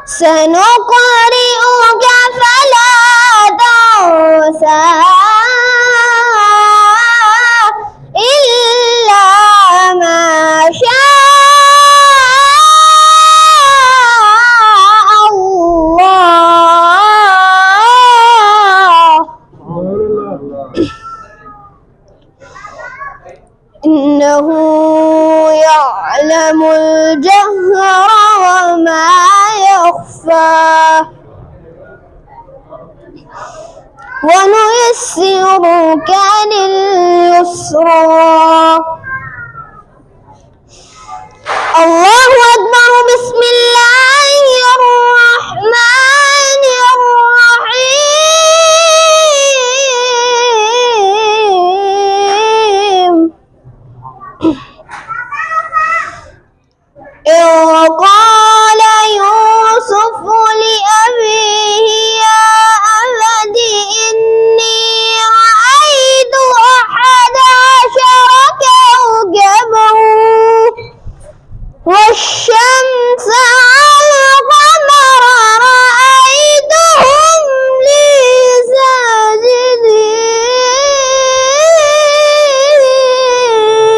سنقرئك فلا تنسى إلا ما شاء الله إنه يعلم الجهر وما يخفى ونيسرك لليسرى الله أكبر بسم الله الرحمن الرحيم إذ قال يوسف لأبيه يا أبت إني رأيت أحد عشر كوكبا والشمس والقمر رأيتهم لي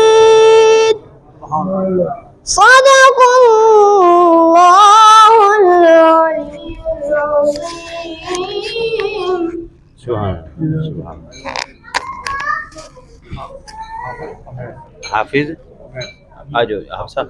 ساجدين صدق الله العلي العظيم سبحان حافظ آجو حفصة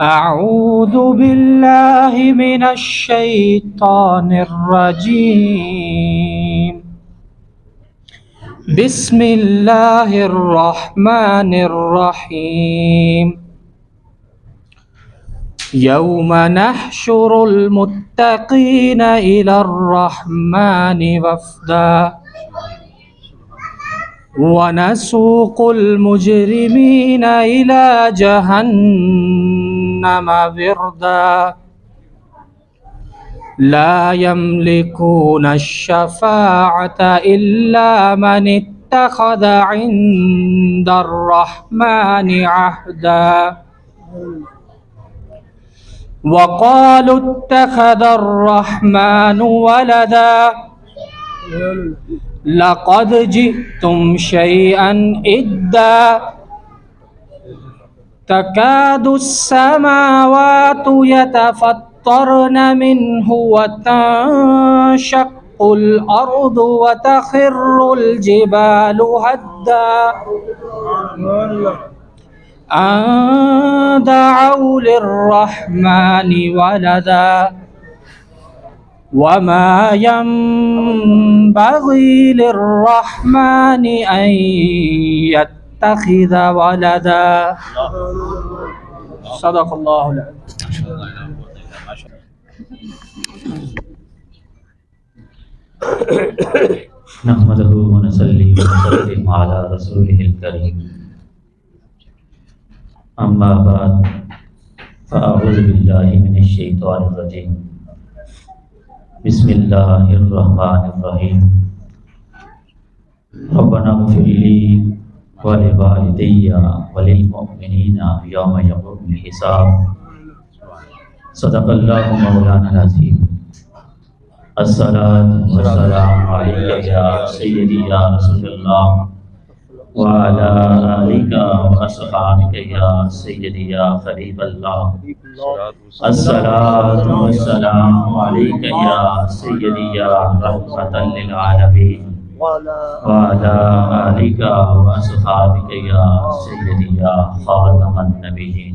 أعوذ بالله من الشيطان الرجيم بسم الله الرحمن الرحيم يوم نحشر المتقين إلى الرحمن وفدا ونسوق المجرمين إلى جهنم وردا لا يملكون الشفاعة إلا من اتخذ عند الرحمن عهدا وقالوا اتخذ الرحمن ولدا لقد جئتم شيئا إدا تكاد السماوات يتفطرن منه وتنشق الأرض وتخر الجبال هدا أن دعوا للرحمن ولدا وما ينبغي للرحمن أن يتخذ ولدا صدق الله العظيم نحمده ونصلي ونسلم على رسوله الكريم أما بعد فأعوذ بالله من الشيطان الرجيم بسم الله الرحمن الرحيم ربنا اغفر لي ولوالدي وللمؤمنين يوم يقوم الحساب صدق الله مولانا العظيم الصلاة والسلام عليك يا سيدي يا رسول الله وعلى آلك وأصحابك يا سيدي يا حبيب الله الصلاة والسلام عليك يا سيدي يا رحمة للعالمين وعلى آلك وأصحابك يا سيدي يا خاتم النبيين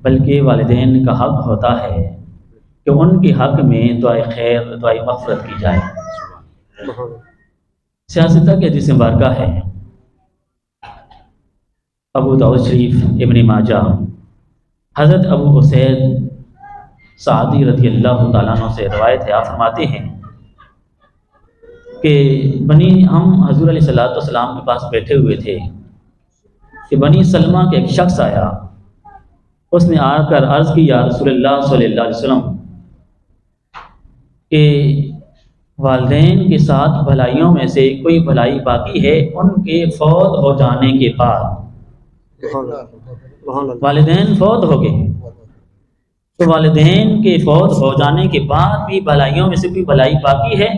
بلکہ والدین کا حق ہوتا ہے کہ ان کے حق میں دعائے خیر دعائے مغفرت کی جائے۔ سیاستہ کے حدیث مبارکہ ہے ابو داؤد شریف، ابن ماجہ، حضرت ابو اسید سعدی رضی اللہ تعالیٰ عنہ سے روایت ہے۔ آپ فرماتے ہیں کہ ہم حضور علیہ السلام کے پاس بیٹھے ہوئے تھے کہ بنی سلمہ کے ایک شخص آیا، اس نے آ کر عرض کی یا رسول اللہ صلی اللہ علیہ وسلم کہ والدین کے ساتھ بھلائیوں میں سے کوئی بھلائی باقی ہے ان کے فوت ہو جانے کے بعد۔ والدین فوت ہو گئے تو والدین کے فوت ہو جانے کے بعد بھی بھلائیوں میں سے کوئی بھلائی باقی ہے؟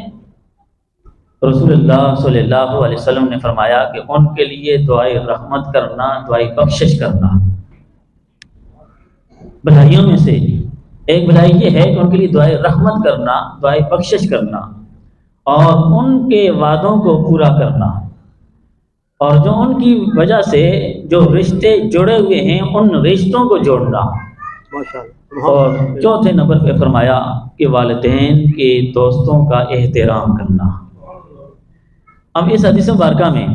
رسول اللہ صلی اللہ علیہ وسلم نے فرمایا کہ ان کے لیے دعائے رحمت کرنا، دعائے بخشش کرنا۔ بھلائیوں میں سے ایک بھلائی یہ ہے کہ ان کے لیے دعائے رحمت کرنا، دعائے بخشش کرنا اور ان کے وعدوں کو پورا کرنا، اور جو ان کی وجہ سے جو رشتے جڑے ہوئے ہیں ان رشتوں کو جوڑنا۔ اور چوتھے نمبر پہ فرمایا کہ والدین کے دوستوں کا احترام کرنا۔ اب اس حدیث مبارکہ میں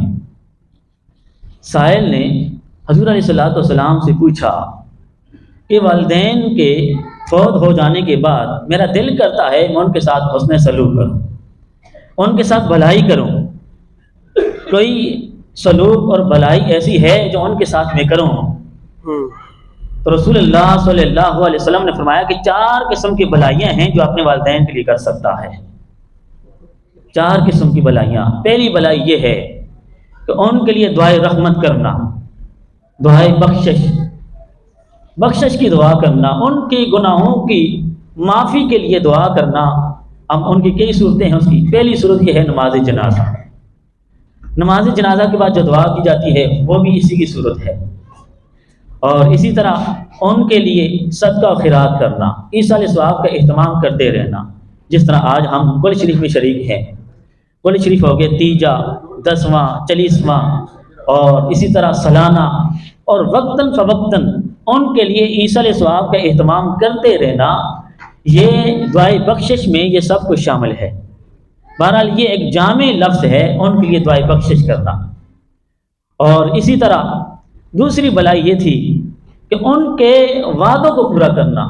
سائل نے حضور علیہ السلام سے پوچھا کہ والدین کے فوت ہو جانے کے بعد میرا دل کرتا ہے میں ان کے ساتھ حسن سلوک کروں، ان کے ساتھ بھلائی کروں، کوئی سلوک اور بھلائی ایسی ہے جو ان کے ساتھ میں کروں؟ تو رسول اللہ صلی اللہ علیہ وسلم نے فرمایا کہ 4 قسم کی بھلائیاں ہیں جو اپنے والدین کے لیے کر سکتا ہے۔ 4 قسم کی بھلائیاں۔ پہلی بھلائی یہ ہے کہ ان کے لیے دعائے رحمت کرنا، دعائے بخشش کی دعا کرنا، ان کے گناہوں کی معافی کے لیے دعا کرنا۔ اب ان کی کئی صورتیں ہیں، اس کی پہلی صورت یہ ہے نماز جنازہ۔ نماز جنازہ کے بعد جو دعا کی جاتی ہے وہ بھی اسی کی صورت ہے، اور اسی طرح ان کے لیے صدقہ و خیرات کرنا، ایصال ثواب کا اہتمام کرتے رہنا۔ جس طرح آج ہم کل شریف میں شریک ہیں، کل شریف ہو گئے 30واں، 10واں، 40واں، اور اسی طرح سالانہ، اور وقتاً فوقتاً ان کے لیے ایصال ثواب کا اہتمام کرتے رہنا۔ یہ دعائے بخشش میں یہ سب کچھ شامل ہے۔ بہرحال یہ ایک جامع لفظ ہے ان کے لیے دعائے بخشش کرنا۔ اور اسی طرح دوسری بھلائی یہ تھی کہ ان کے وعدوں کو پورا کرنا۔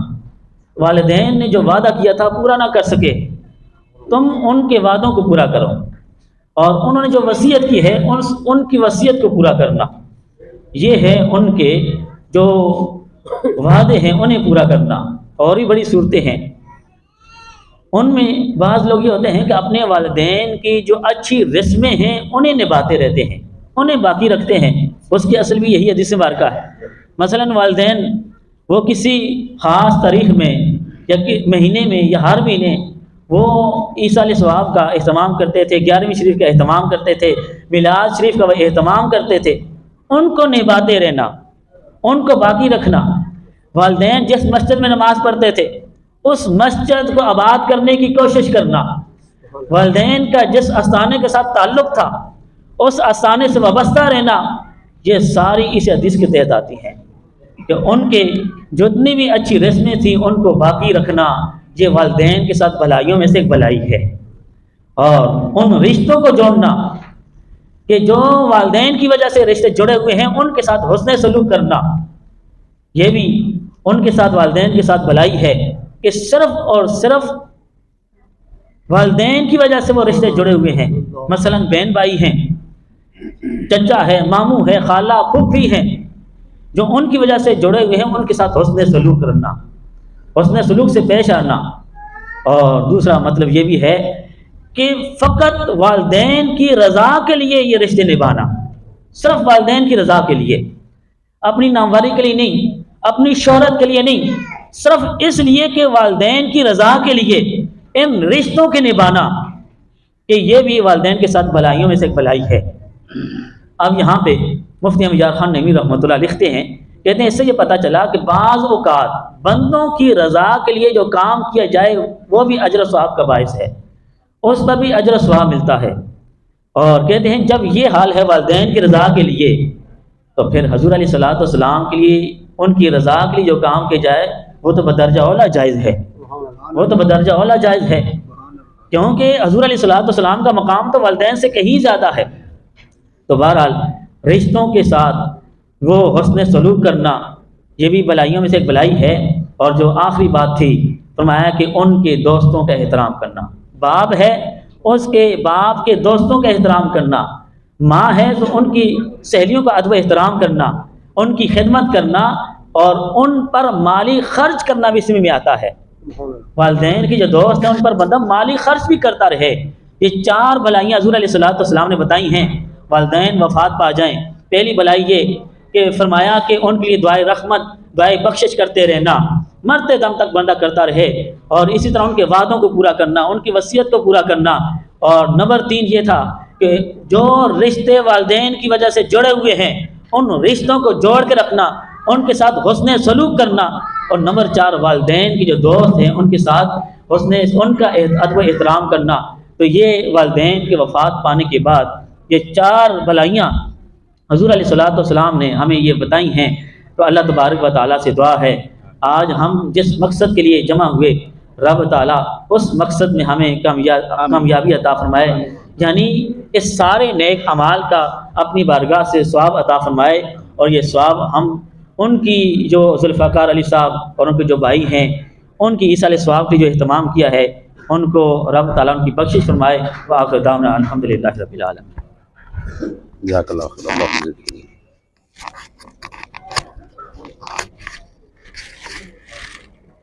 والدین نے جو وعدہ کیا تھا پورا نہ کر سکے، تم ان کے وعدوں کو پورا کرو، اور انہوں نے جو وصیت کی ہے ان کی وصیت کو پورا کرنا۔ یہ ہے ان کے جو وعدے ہیں انہیں پورا کرنا۔ اور بھی بڑی صورتیں ہیں، ان میں بعض لوگ یہ ہوتے ہیں کہ اپنے والدین کی جو اچھی رسمیں ہیں انہیں نبھاتے رہتے ہیں، انہیں باقی رکھتے ہیں۔ اس کی اصل بھی یہی حدیث مبارکہ ہے۔ مثلا والدین وہ کسی خاص تاریخ میں یا مہینے میں یا ہر مہینے وہ ایصال ثواب کا اہتمام کرتے تھے، 11ویں شریف کا اہتمام کرتے تھے، میلاد شریف کا وہ اہتمام کرتے تھے۔ ان کو نبھاتے رہنا، ان کو باقی رکھنا۔ والدین جس مسجد میں نماز پڑھتے تھے اس مسجد کو آباد کرنے کی کوشش کرنا۔ والدین کا جس آستانے کے ساتھ تعلق تھا اس آستانے سے وابستہ رہنا، یہ ساری اس حدیث کے تحت آتی ہیں کہ ان کے جتنی بھی اچھی رسمیں تھیں ان کو باقی رکھنا۔ یہ والدین کے ساتھ بھلائیوں میں سے ایک بھلائی ہے۔ اور ان رشتوں کو جوڑنا کہ جو والدین کی وجہ سے رشتے جڑے ہوئے ہیں ان کے ساتھ حسن سلوک کرنا، یہ بھی ان کے ساتھ والدین کے ساتھ بھلائی ہے کہ صرف اور صرف والدین کی وجہ سے وہ رشتے جڑے ہوئے ہیں۔ مثلا بہن بھائی ہیں، چچا ہے، ماموں ہے، خالہ پھوپھی ہیں، جو ان کی وجہ سے جڑے ہوئے ہیں ان کے ساتھ حسن سلوک کرنا، حسن سلوک سے پیش آنا۔ اور دوسرا مطلب یہ بھی ہے کہ فقط والدین کی رضا کے لیے یہ رشتے نبھانا، صرف والدین کی رضا کے لیے، اپنی ناموری کے لیے نہیں، اپنی شہرت کے لیے نہیں، صرف اس لیے کہ والدین کی رضا کے لیے ان رشتوں کے نبھانا، کہ یہ بھی والدین کے ساتھ بھلائیوں میں سے ایک بھلائی ہے۔ اب یہاں پہ مفتی احمد یار خان نعیمی رحمۃ اللہ لکھتے ہیں، کہتے ہیں اس سے یہ پتہ چلا کہ بعض اوقات بندوں کی رضا کے لیے جو کام کیا جائے وہ بھی اجر و ثواب کا باعث ہے، اس پر بھی اجر و ثواب ملتا ہے۔ اور کہتے ہیں جب یہ حال ہے والدین کی رضا کے لیے، تو پھر حضور علیہ السلام کے لیے ان کی رضا کے لیے جو کام کیا جائے وہ تو بدرجہ اولا جائز ہے، وہ تو بدرجہ اولا جائز ہے، کیونکہ حضور علیہ الصلوۃ والسلام کا مقام تو والدین سے کہیں زیادہ ہے۔ تو بہرحال رشتوں کے ساتھ وہ حسن سلوک کرنا یہ بھی بلائیوں میں سے ایک بلائی ہے۔ اور جو آخری بات تھی فرمایا کہ ان کے دوستوں کا احترام کرنا، باپ ہے اس کے باپ کے دوستوں کا احترام کرنا، ماں ہے تو ان کی سہیلیوں کا ادب احترام کرنا، ان کی خدمت کرنا اور ان پر مالی خرچ کرنا بھی اس میں آتا ہے۔ والدین کی جو دوست ہیں ان پر بندہ مالی خرچ بھی کرتا رہے۔ یہ 4 بھلائیاں حضور علیہ الصلوۃ والسلام نے بتائی ہیں والدین وفات پا جائیں۔ پہلی بھلائی یہ کہ فرمایا کہ ان کے لیے دعائے رحمت دعائے بخشش کرتے رہنا، مرتے دم تک بندہ کرتا رہے، اور اسی طرح ان کے وعدوں کو پورا کرنا، ان کی وصیت کو پورا کرنا۔ اور نمبر 3 یہ تھا کہ جو رشتے والدین کی وجہ سے جڑے ہوئے ہیں ان رشتوں کو جوڑ کے رکھنا، ان کے ساتھ حسن سلوک کرنا۔ اور نمبر 4 والدین کی جو دوست ہیں ان کے ساتھ ان کا ادب و احترام کرنا۔ تو یہ والدین کے وفات پانے کے بعد یہ 4 بھلائیاں حضور علیہ الصلوۃ والسلام نے ہمیں یہ بتائی ہیں۔ تو اللہ تبارک و تعالیٰ سے دعا ہے آج ہم جس مقصد کے لیے جمع ہوئے رب تعالیٰ اس مقصد میں ہمیں کامیابی عطا فرمائے، یعنی اس سارے نیک اعمال کا اپنی بارگاہ سے ثواب عطا فرمائے۔ اور یہ ثواب ہم ان کی جو ذوالفقار علی صاحب اور ان کے جو بھائی ہیں ان کی عیسیٰ علیہ ثواب کی جو اہتمام کیا ہے ان کو رب تعالیٰ ان کی بخشش فرمائے۔ وآخر دعوانا الحمدللہ رب العالمین۔ جزاک اللہ خیر، اللہ حافظ۔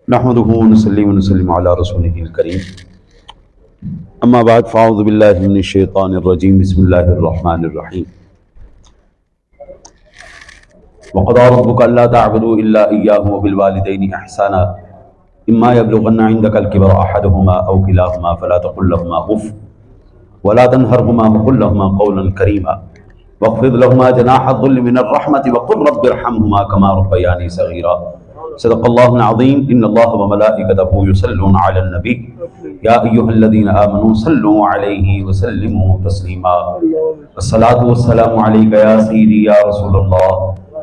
نحمده ونصلي ونسلم على رسوله الكريم، اما بعد فاعوذ باللہ من الشیطان الرجیم، بسم اللہ الرحمن الرحیم۔ وقضى ربك الا تعبدوا الا اياه وبالوالدين احسانا اما يبلغن عندك الكبر احدهما او كلاهما فلا تقل لهما اف ولا تنهرهما وقل لهما قولا كريما واخفض لهما جناح الذل من الرحمة وقل رب ارحمهما كما ربياني صغيرا۔ صدق اللہ العظیم۔ ان اللہ وملائکتہ یصلون علی النبی یا ایہا الذین آمنوا صلوا علیہ وسلموا تسلیما۔ الصلاة والسلام علیک یا سیدی یا رسول اللہ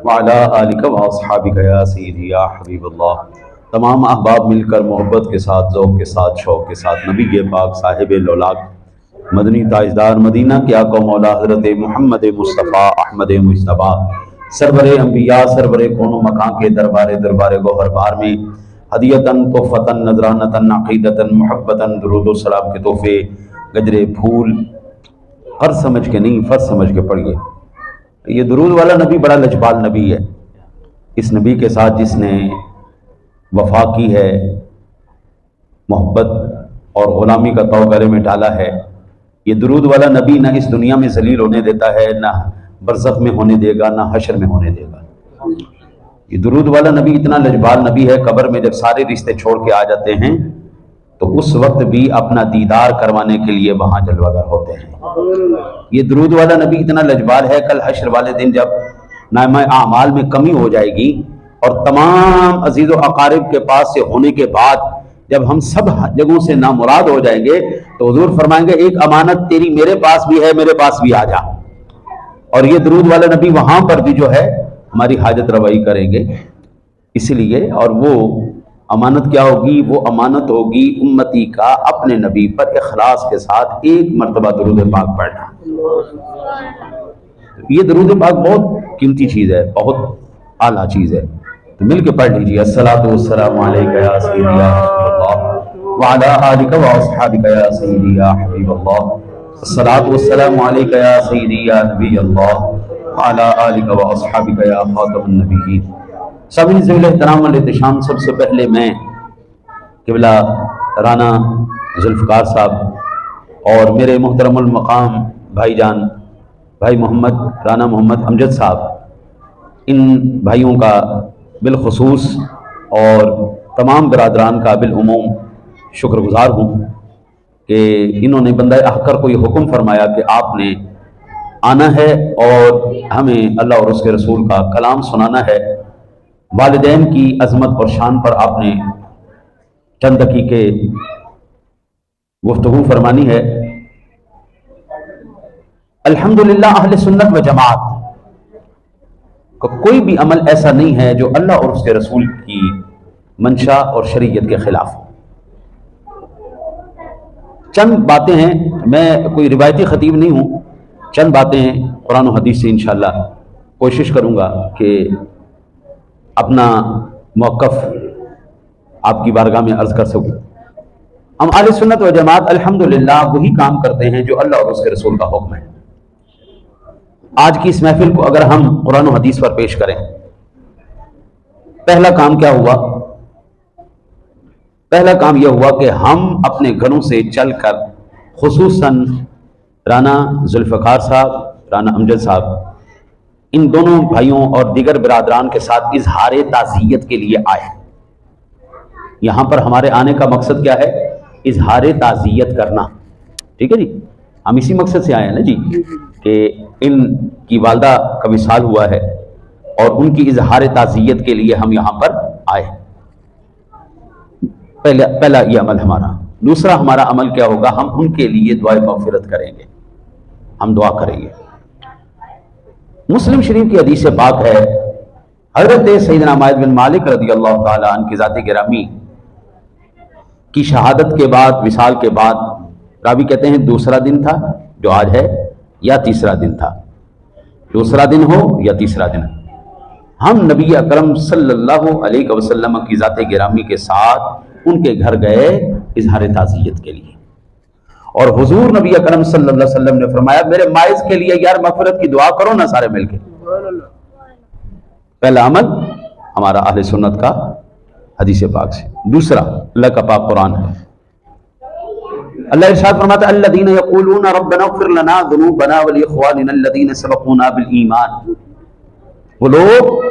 وعلی آلک واصحابک یا سیدی یا حبیب اللہ۔ تمام احباب مل کر محبت کے ساتھ ذوق کے ساتھ شوق کے ساتھ نبی پاک صاحب لولاک مدنی تاجدار مدینہ کے آقا و مولا حضرت محمد مصطفیٰ احمد مجتبیٰ سرور انبیاء سرور کون و مکان کے دربار گوہر بار میں ہدیتاً تحفتاً نذرانتاً عقیدتاً محبتاً درود و سلام کے تحفے گجرے پھول قرض سمجھ کے نہیں فرض سمجھ کے پڑھیے۔ یہ درود والا نبی بڑا لجپال نبی ہے۔ اس نبی کے ساتھ جس نے وفا کی ہے، محبت اور غلامی کا طوع گلے میں ڈالا ہے، یہ درود والا نبی نہ اس دنیا میں ذلیل ہونے دیتا ہے، نہ برزخ میں ہونے دے گا، نہ حشر میں ہونے دے گا۔ یہ درود والا نبی اتنا لجبال نبی ہے، قبر میں جب سارے رشتے چھوڑ کے آ جاتے ہیں تو اس وقت بھی اپنا دیدار کروانے کے لیے وہاں جلوہ گر ہوتے ہیں۔ یہ درود والا نبی اتنا لجبال ہے، کل حشر والے دن جب نامہ اعمال میں کمی ہو جائے گی اور تمام عزیز و اقارب کے پاس سے ہونے کے بعد جب ہم سب جگہوں سے نامراد ہو جائیں گے تو حضور فرمائیں گے ایک امانت تیری میرے پاس بھی ہے، میرے پاس بھی آ جا۔ اور یہ درود والا نبی وہاں پر بھی جو ہے ہماری حاجت روائی کریں گے۔ اس لیے اور وہ امانت کیا ہوگی؟ وہ امانت ہوگی امتی کا اپنے نبی پر اخلاص کے ساتھ ایک مرتبہ درود پاک پڑھنا۔ یہ درود پاک بہت قیمتی چیز ہے، بہت اعلیٰ چیز ہے، تو مل کے پڑھ لیجیے۔ الصلاۃ والسلام علیک یا سیدی یا رسول اللہ وعلی آلک واصحابک یا سیدی یا حبیب اللہ۔ الصلاۃ والسلام علیک یا سیدی یا نبی اللہ وعلی آلک واصحابک یا خاتم النبیین۔ سب ذوی احترام والاحتشام، سب سے پہلے میں قبلہ رانا ذوالفقار صاحب اور میرے محترم المقام بھائی جان بھائی محمد رانا محمد امجد صاحب، ان بھائیوں کا بالخصوص اور تمام برادران کا بالعموم شکر گزار ہوں کہ انہوں نے بندہ احقر کو یہ حکم فرمایا کہ آپ نے آنا ہے اور ہمیں اللہ اور اس کے رسول کا کلام سنانا ہے۔ والدین کی عظمت اور شان پر آپ نے چند دقیقے گفتگو فرمانی ہے۔ الحمدللہ اہل سنت و جماعت کوئی بھی عمل ایسا نہیں ہے جو اللہ اور اس کے رسول کی منشا اور شریعت کے خلاف ہو۔ چند باتیں ہیں، میں کوئی روایتی خطیب نہیں ہوں، چند باتیں ہیں قرآن و حدیث سے انشاءاللہ کوشش کروں گا کہ اپنا موقف آپ کی بارگاہ میں عرض کر سکوں۔ ہم اہل سنت و جماعت الحمدللہ وہی کام کرتے ہیں جو اللہ اور اس کے رسول کا حکم ہے۔ آج کی اس محفل کو اگر ہم قرآن و حدیث پر پیش کریں، پہلا کام کیا ہوا؟ پہلا کام یہ ہوا کہ ہم اپنے گھروں سے چل کر خصوصاً رانا ذوالفقار صاحب، رانا امجد صاحب، ان دونوں بھائیوں اور دیگر برادران کے ساتھ اظہار تعزیت کے لیے آئے۔ یہاں پر ہمارے آنے کا مقصد کیا ہے؟ اظہار تعزیت کرنا، ٹھیک ہے جی؟ ہم اسی مقصد سے آئے ہیں نا جی، کہ ان کی والدہ کا وصال ہوا ہے اور ان کی اظہار تعزیت کے لیے ہم یہاں پر آئے۔ پہلا یہ عمل ہمارا۔ دوسرا ہمارا عمل کیا ہوگا؟ ہم ان کے لیے دعائے مغفرت کریں گے، ہم دعا کریں گے۔ مسلم شریف کی حدیث پاک ہے، حضرت سیدنا ماعز بن مالک رضی اللہ تعالیٰ عنہ کی ذات گرامی کی شہادت کے بعد، وصال کے بعد، راوی کہتے ہیں دوسرا دن تھا جو آج ہے، یا تیسرا دن تھا، دوسرا دن ہو یا تیسرا دن، ہم نبی اکرم صلی اللہ علیہ وسلم کی ذات گرامی کے ساتھ ان کے گھر گئے اظہار تعزیت کے لیے، اور حضور نبی اکرم صلی اللہ علیہ وسلم نے فرمایا میرے ماعز کے لیے یار مغفرت کی دعا کرو نا سارے مل کے۔ پہلا عمل ہمارا اہل سنت کا حدیث پاک سے۔ دوسرا اللہ کا پاک قرآن ہے، اللہ ارشاد فرماتا ہے الذین یقولون ربنا اغفر لنا ذنوبنا ولاخواننا الذین سبقونا بالایمان، وہ لوگ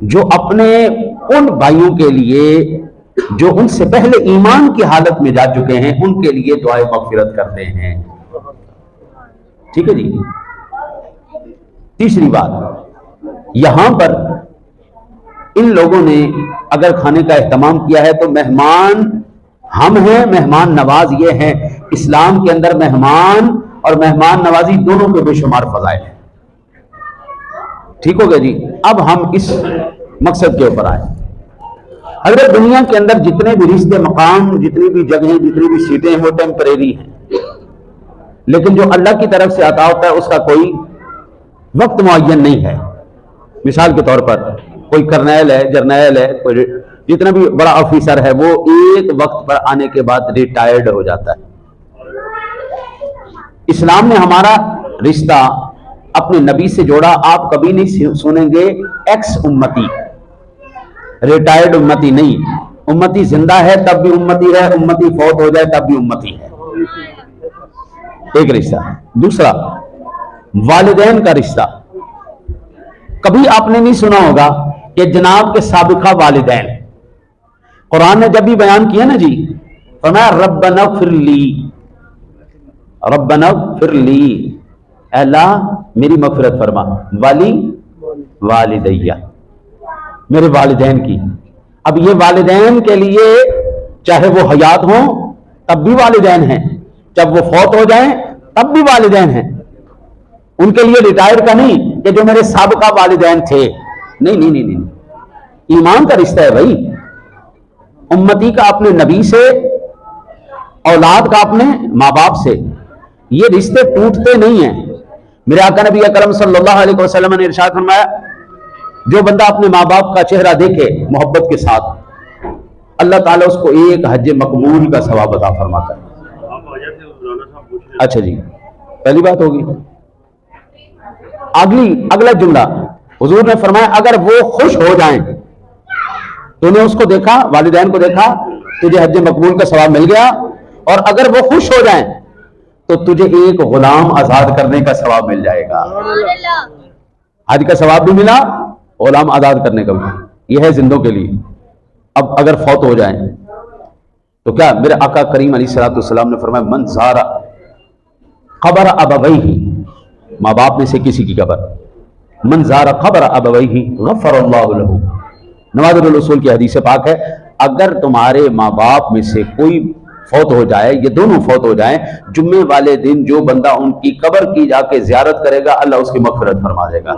جو اپنے ان بھائیوں کے لیے جو ان سے پہلے ایمان کی حالت میں جا چکے ہیں ان کے لیے دعائے مغفرت کرتے ہیں، ٹھیک ہے جی؟ تیسری بات، یہاں پر ان لوگوں نے اگر کھانے کا اہتمام کیا ہے تو مہمان ہم ہیں، مہمان نواز یہ ہیں۔ اسلام کے اندر مہمان اور مہمان نوازی دونوں کے بے شمار فضائل ہیں، ٹھیک ہو گیا جی؟ اب ہم اس مقصد کے اوپر آئیں۔ حضرت دنیا کے اندر جتنے بھی رشتے مقام، جتنی بھی جگہیں، جتنی بھی سیٹیں ہیں وہ ٹیمپریری ہیں، لیکن جو اللہ کی طرف سے عطا ہوتا ہے اس کا کوئی وقت معین نہیں ہے۔ مثال کے طور پر کوئی کرنیل ہے، جرنیل ہے، کوئی جتنا بھی بڑا آفیسر ہے وہ ایک وقت پر آنے کے بعد ریٹائرڈ ہو جاتا ہے۔ اسلام نے ہمارا رشتہ اپنے نبی سے جوڑا، آپ کبھی نہیں سنیں گے ایکس امتی، ریٹائرڈ امتی نہیں، امتی زندہ ہے تب بھی امتی ہے، امتی فوت ہو جائے تب بھی امتی ہے، ایک رشتہ۔ دوسرا والدین کا رشتہ، کبھی آپ نے نہیں سنا ہوگا کہ جناب کے سابقہ والدین، قرآن نے جب بھی بیان کیا نا جی، فرمایا ربنا اغفر لی، ربنا اغفر لی، اے اللہ میری مغفرت فرما، والی والدیہ، میرے والدین کی۔ اب یہ والدین کے لیے چاہے وہ حیات ہوں تب بھی والدین ہیں، جب وہ فوت ہو جائیں تب بھی والدین ہیں، ان کے لیے ریٹائر کا نہیں کہ جو میرے سابقہ والدین تھے، نہیں نہیں نہیں نہیں، ایمان کا رشتہ ہے بھائی، امتی کا اپنے نبی سے، اولاد کا اپنے ماں باپ سے، یہ رشتے ٹوٹتے نہیں ہیں۔ میرے آقا نبی اکرم صلی اللہ علیہ وسلم نے ارشاد فرمایا جو بندہ اپنے ماں باپ کا چہرہ دیکھے محبت کے ساتھ، اللہ تعالیٰ اس کو ایک حج مقبول کا ثواب عطا فرماتا ہے۔ اچھا جی، پہلی بات ہوگی۔ اگلا جملہ حضور نے فرمایا اگر وہ خوش ہو جائیں، تو نے اس کو دیکھا، والدین کو دیکھا، تجھے حج مقبول کا ثواب مل گیا، اور اگر وہ خوش ہو جائیں تو تجھے ایک غلام آزاد کرنے کا ثواب مل جائے گا۔ حج کا ثواب بھی ملا، غلام آزاد کرنے کا بھی، یہ ہے زندوں کے لیے۔ اب اگر فوت ہو جائیں تو کیا میرے آقا کریم علیہ الصلوۃ والسلام نے فرمایا من زار قبر ابویہ، ماں باپ میں سے کسی کی قبر، من زار قبر ابویہ غفر اللہ لہ، نوادر الاصول کی حدیث پاک ہے اگر تمہارے ماں باپ میں سے کوئی فوت ہو جائے، یہ دونوں فوت ہو جائیں، جمعے والے دن جو بندہ ان کی قبر کی جا کے زیارت کرے گا اللہ اس کی مغفرت فرما دے گا۔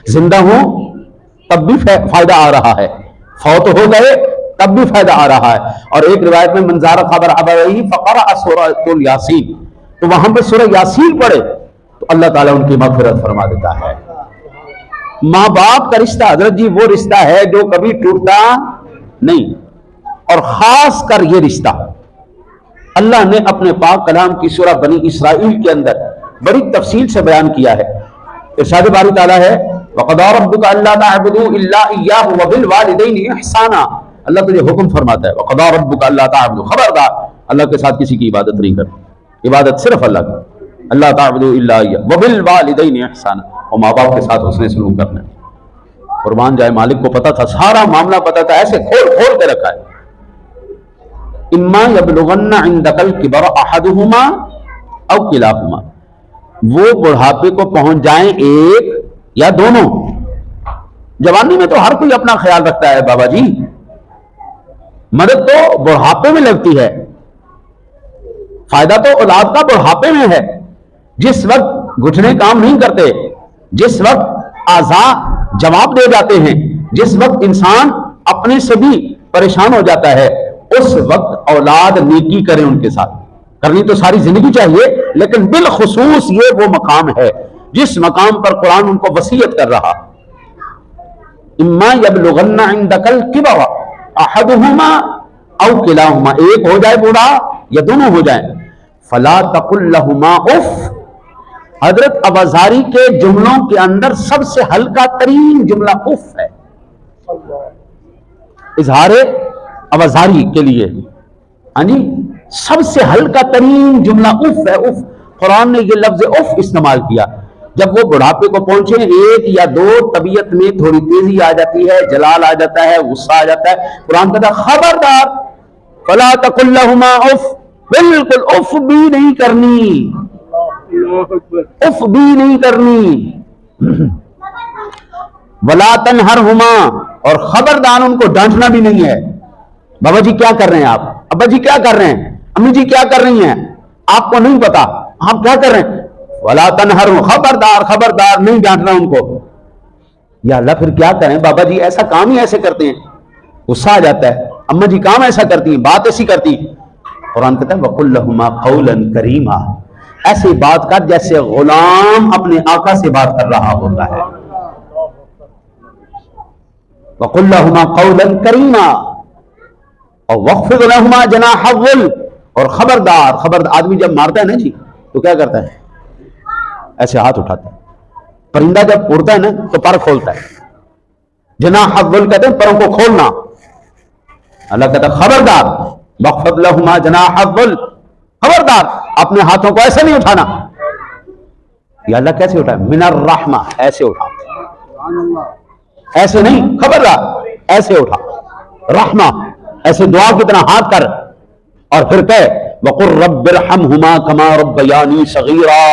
زندہ ہوں تب بھی فائدہ آ رہا ہے، فوت ہو گئے تب بھی فائدہ آ رہا ہے. اور ایک روایت میں منظار خبر ابویہ فقرأ سورۃ یاسین، تو وہاں پہ سورہ یاسین پڑھے تو اللہ تعالیٰ ان کی مغفرت فرما دیتا ہے. ماں باپ کا رشتہ حضرت جی وہ رشتہ ہے جو کبھی ٹوٹتا نہیں، اور خاص کر یہ رشتہ اللہ نے اپنے پاک کلام کی سورہ بنی اسرائیل کے اندر بڑی تفصیل سے بیان کیا ہے. ارشاد باری تعالیٰ ہے وَقَضَىٰ رَبُّكَ أَلَّا تَعْبُدُوا إِلَّا إِيَّاهُ وَبِالْوَالِدَيْنِ إِحْسَانًا. اللہ تجھے حکم فرماتا ہے وَقَضَىٰ رَبُّكَ أَلَّا تَعْبُدُوا، خبردار اللہ کے ساتھ کسی کی عبادت نہیں کرنا، عبادت صرف اللہ کی. اللہ تعبدوا الا اياه وبالوالدین احسانا، اور ماں باپ کے ساتھ حسن سلوک کرنا. قربان جائے مالک کو پتا تھا، سارا معاملہ پتا تھا، ایسے کھول کھول کے رکھا ہے. اما یبلغن عندک الکبر احدہما او کلاہما، وہ بڑھاپے کو پہنچ جائیں ایک یا دونوں. جوانی میں تو ہر کوئی اپنا خیال رکھتا ہے بابا جی، مدد تو بڑھاپے میں لگتی ہے، فائدہ تو اولاد کا بڑھاپے میں ہے. جس وقت گھٹنے کام نہیں کرتے، جس وقت اعضاء جواب دے جاتے ہیں، جس وقت انسان اپنے سے بھی پریشان ہو جاتا ہے، اس وقت اولاد نیکی کرے ان کے ساتھ. کرنی تو ساری زندگی چاہیے، لیکن بالخصوص یہ وہ مقام ہے جس مقام پر قرآن ان کو وصیت کر رہا. اما یبلغن عندک الکبر احدہما او کلاہما، ایک ہو جائے بوڑھا یا دونوں ہو جائیں. فلا تقل لہما اف، حضرت ابازاری کے جملوں کے اندر سب سے ہلکا ترین جملہ اف ہے، اظہار ابازاری کے لیے. ہاں جی، سب سے ہلکا ترین جملہ اف ہے. اف، قرآن نے یہ لفظ اف استعمال کیا. جب وہ بڑھاپے کو پہنچے ایک یا دو، طبیعت میں تھوڑی تیزی آ جاتی ہے، جلال آ جاتا ہے، غصہ آ جاتا ہے، قرآن کہتا ہے خبردار فلا تقل لہما اف، بالکل اف بھی نہیں کرنی، اف بھی نہیں کرنی. ولا تنہرہما، اور خبردار ان کو ڈانٹنا بھی نہیں ہے. بابا جی کیا کر رہے ہیں آپ، ابا جی کیا کر رہے ہیں، امی جی کیا کر رہی ہیں، آپ کو نہیں پتا آپ کیا کر رہے ہیں. ولا تنہرہما، خبردار خبردار نہیں ڈانٹنا ان کو. یا اللہ پھر کیا کریں بابا جی، ایسا کام ہی ایسے کرتے ہیں، غصہ آ جاتا ہے. اما جی کام ایسا کرتی ہیں، بات ایسی کرتی ہیں. قرآن کہتا ہے وَقُلْ لَهُمَا قَوْلًا كَرِيمًا، ایسی بات کر جیسے غلام اپنے آقا سے بات کر رہا ہوتا ہے. وَقُلْ لَهُمَا قَوْلًا كَرِيمًا اور وَخْفِضْ لَهُمَا جَنَاحَ الذُّلِّ، اور خبردار آدمی جب مارتا ہے نا جی تو کیا کرتا ہے، ایسے ہاتھ اٹھاتا ہے. پرندہ جب اڑتا ہے نا تو پر کھولتا ہے. جناح الذُّلِّ کہتے ہیں پروں کو کھولنا. اللہ کہتا ہے خبردار وَخْفِضْ لَهُمَا جَنَاحَ الذُّلِّ، خبردار اپنے ہاتھوں کو ایسے نہیں اٹھانا. یا اللہ کیسے اٹھائے، من الرحمہ، ایسے اٹھا، ایسے نہیں، خبردار ایسے اٹھا. رحمہ ایسے دعا کی طرح ہاتھ کر، اور پھر کہے وَقُلْ رَبِّ ارْحَمْهُمَا كَمَا رَبَّيَانِي صَغِيرًا،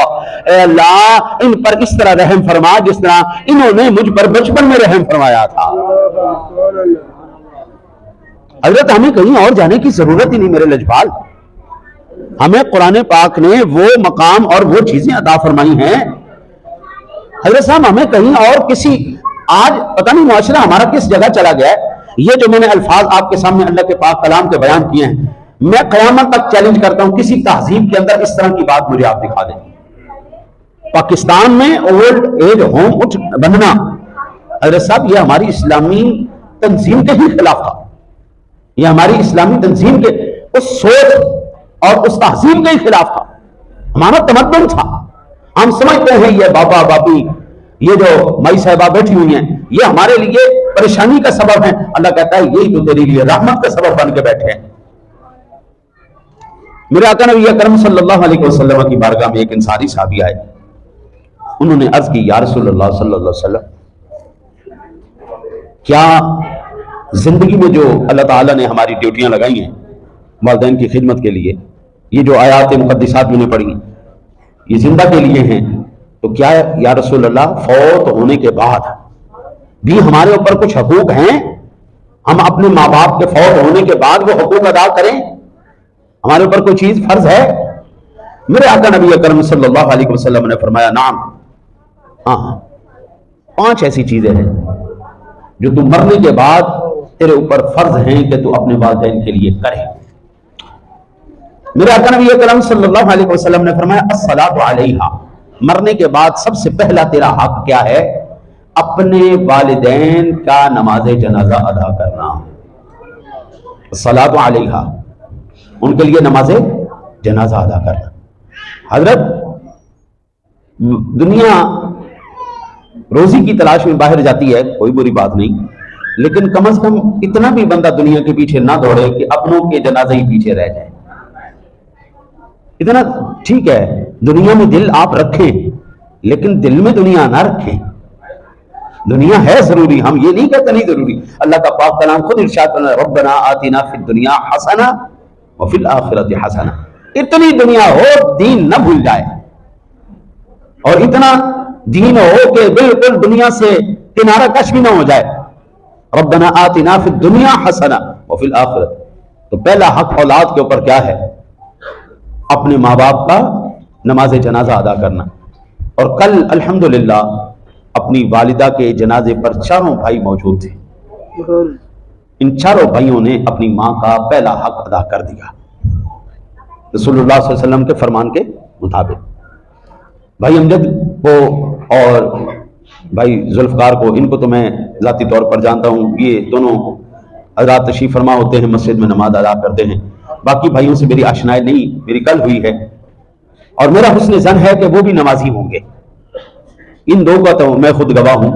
اے اللہ ان پر اس طرح رحم فرما جس طرح انہوں نے مجھ پر بچپن میں رحم فرمایا تھا. حضرت ہمیں کہیں اور جانے کی ضرورت ہی نہیں میرے لجپال. ہمیں قرآن پاک نے وہ مقام اور وہ چیزیں عطا فرمائی ہیں. حضرت صاحب ہمیں کہیں اور کسی، آج پتہ نہیں معاشرہ ہمارا کس جگہ چلا گیا ہے. یہ جو میں نے الفاظ آپ کے سامنے اللہ کے پاک کلام کے بیان کیے ہیں، میں قیامت تک چیلنج کرتا ہوں کسی تہذیب کے اندر اس طرح کی بات مجھے آپ دکھا دیں. پاکستان میں اولڈ ایج ہوم بننا، حضرت صاحب یہ ہماری اسلامی تنظیم کے ہی خلاف تھا. یہ ہماری اسلامی تنظیم کے اس سوچ اور اس تہذیب کے ہی خلاف تھا. ہمارا تمدن تھا. ہم سمجھتے ہیں یہ بابا باپی، یہ جو مائی صاحبہ بیٹھی ہوئی ہیں، یہ ہمارے لیے پریشانی کا سبب ہے. اللہ کہتا ہے یہی تو تیرے لیے رحمت کا سبب بن کے بیٹھے ہیں. میرے آقا نبی اکرم صلی اللہ علیہ وسلم کی بارگاہ میں ایک انصاری صحابی آئے. انہوں نے عرض کی یا رسول اللہ صلی اللہ علیہ وسلم، کیا زندگی میں جو اللہ تعالیٰ نے ہماری ڈیوٹیاں لگائی ہیں والدین کی خدمت کے لیے، یہ جو آیات مقدسات میں نے پڑھی ہیں، یہ زندہ کے لیے ہیں، تو کیا یا رسول اللہ فوت ہونے کے بعد بھی ہمارے اوپر کچھ حقوق ہیں؟ ہم اپنے ماں باپ کے فوت ہونے کے بعد وہ حقوق ادا کریں؟ ہمارے اوپر کوئی چیز فرض ہے؟ میرے آقا نبی اکرم صلی اللہ علیہ وسلم نے فرمایا نعم، ہاں. 5 ایسی چیزیں ہیں جو تو مرنے کے بعد تیرے اوپر فرض ہیں کہ تو اپنے والدین کے لیے کرے۔ میرے آقا نبی کریم صلی اللہ علیہ وسلم نے فرمایا الصلاۃ علیہا، مرنے کے بعد سب سے پہلا تیرا حق کیا ہے؟ اپنے والدین کا نماز جنازہ ادا کرنا۔ الصلاۃ علیہا، ان کے لیے نماز جنازہ ادا کرنا۔ حضرت دنیا روزی کی تلاش میں باہر جاتی ہے، کوئی بری بات نہیں، لیکن کم از کم اتنا بھی بندہ دنیا کے پیچھے نہ دوڑے کہ اپنوں کے جنازے ہی پیچھے رہ جائے۔ اتنا ٹھیک ہے دنیا میں دل آپ رکھیں، لیکن دل میں دنیا نہ رکھیں۔ دنیا ہے ضروری، ہم یہ نہیں کہتے نہیں ضروری۔ اللہ کا پاک کلام خود ارشاد کرنا ہے ربنا آتنا فی الدنیا حسنہ وفی الآخرۃ حسنہ۔ اتنی دنیا ہو دین نہ بھول جائے، اور اتنا دین ہو کہ بالکل دنیا سے کنارہ کش بھی نہ ہو جائے۔ ربنا آتنا فی الدنیا حسنہ وفی الآخرۃ۔ تو پہلا حق اولاد کے اوپر کیا ہے؟ اپنے ماں باپ کا نماز جنازہ ادا کرنا۔ اور کل الحمدللہ اپنی والدہ کے جنازے پر 4 بھائی موجود تھے۔ ان 4 بھائیوں نے اپنی ماں کا پہلا حق ادا کر دیا رسول اللہ صلی اللہ علیہ وسلم کے فرمان کے مطابق۔ بھائی امجد کو اور بھائی ذوالفقار کو، ان کو تو میں ذاتی طور پر جانتا ہوں، یہ دونوں حضرات تشریف فرما ہوتے ہیں، مسجد میں نماز ادا کرتے ہیں۔ باقی بھائیوں سے میری آشنائی نہیں، میری کل ہوئی ہے، اور میرا حسن ظن ہے کہ وہ بھی نمازی ہوں گے۔ ان 2 کا تو میں خود گواہ ہوں،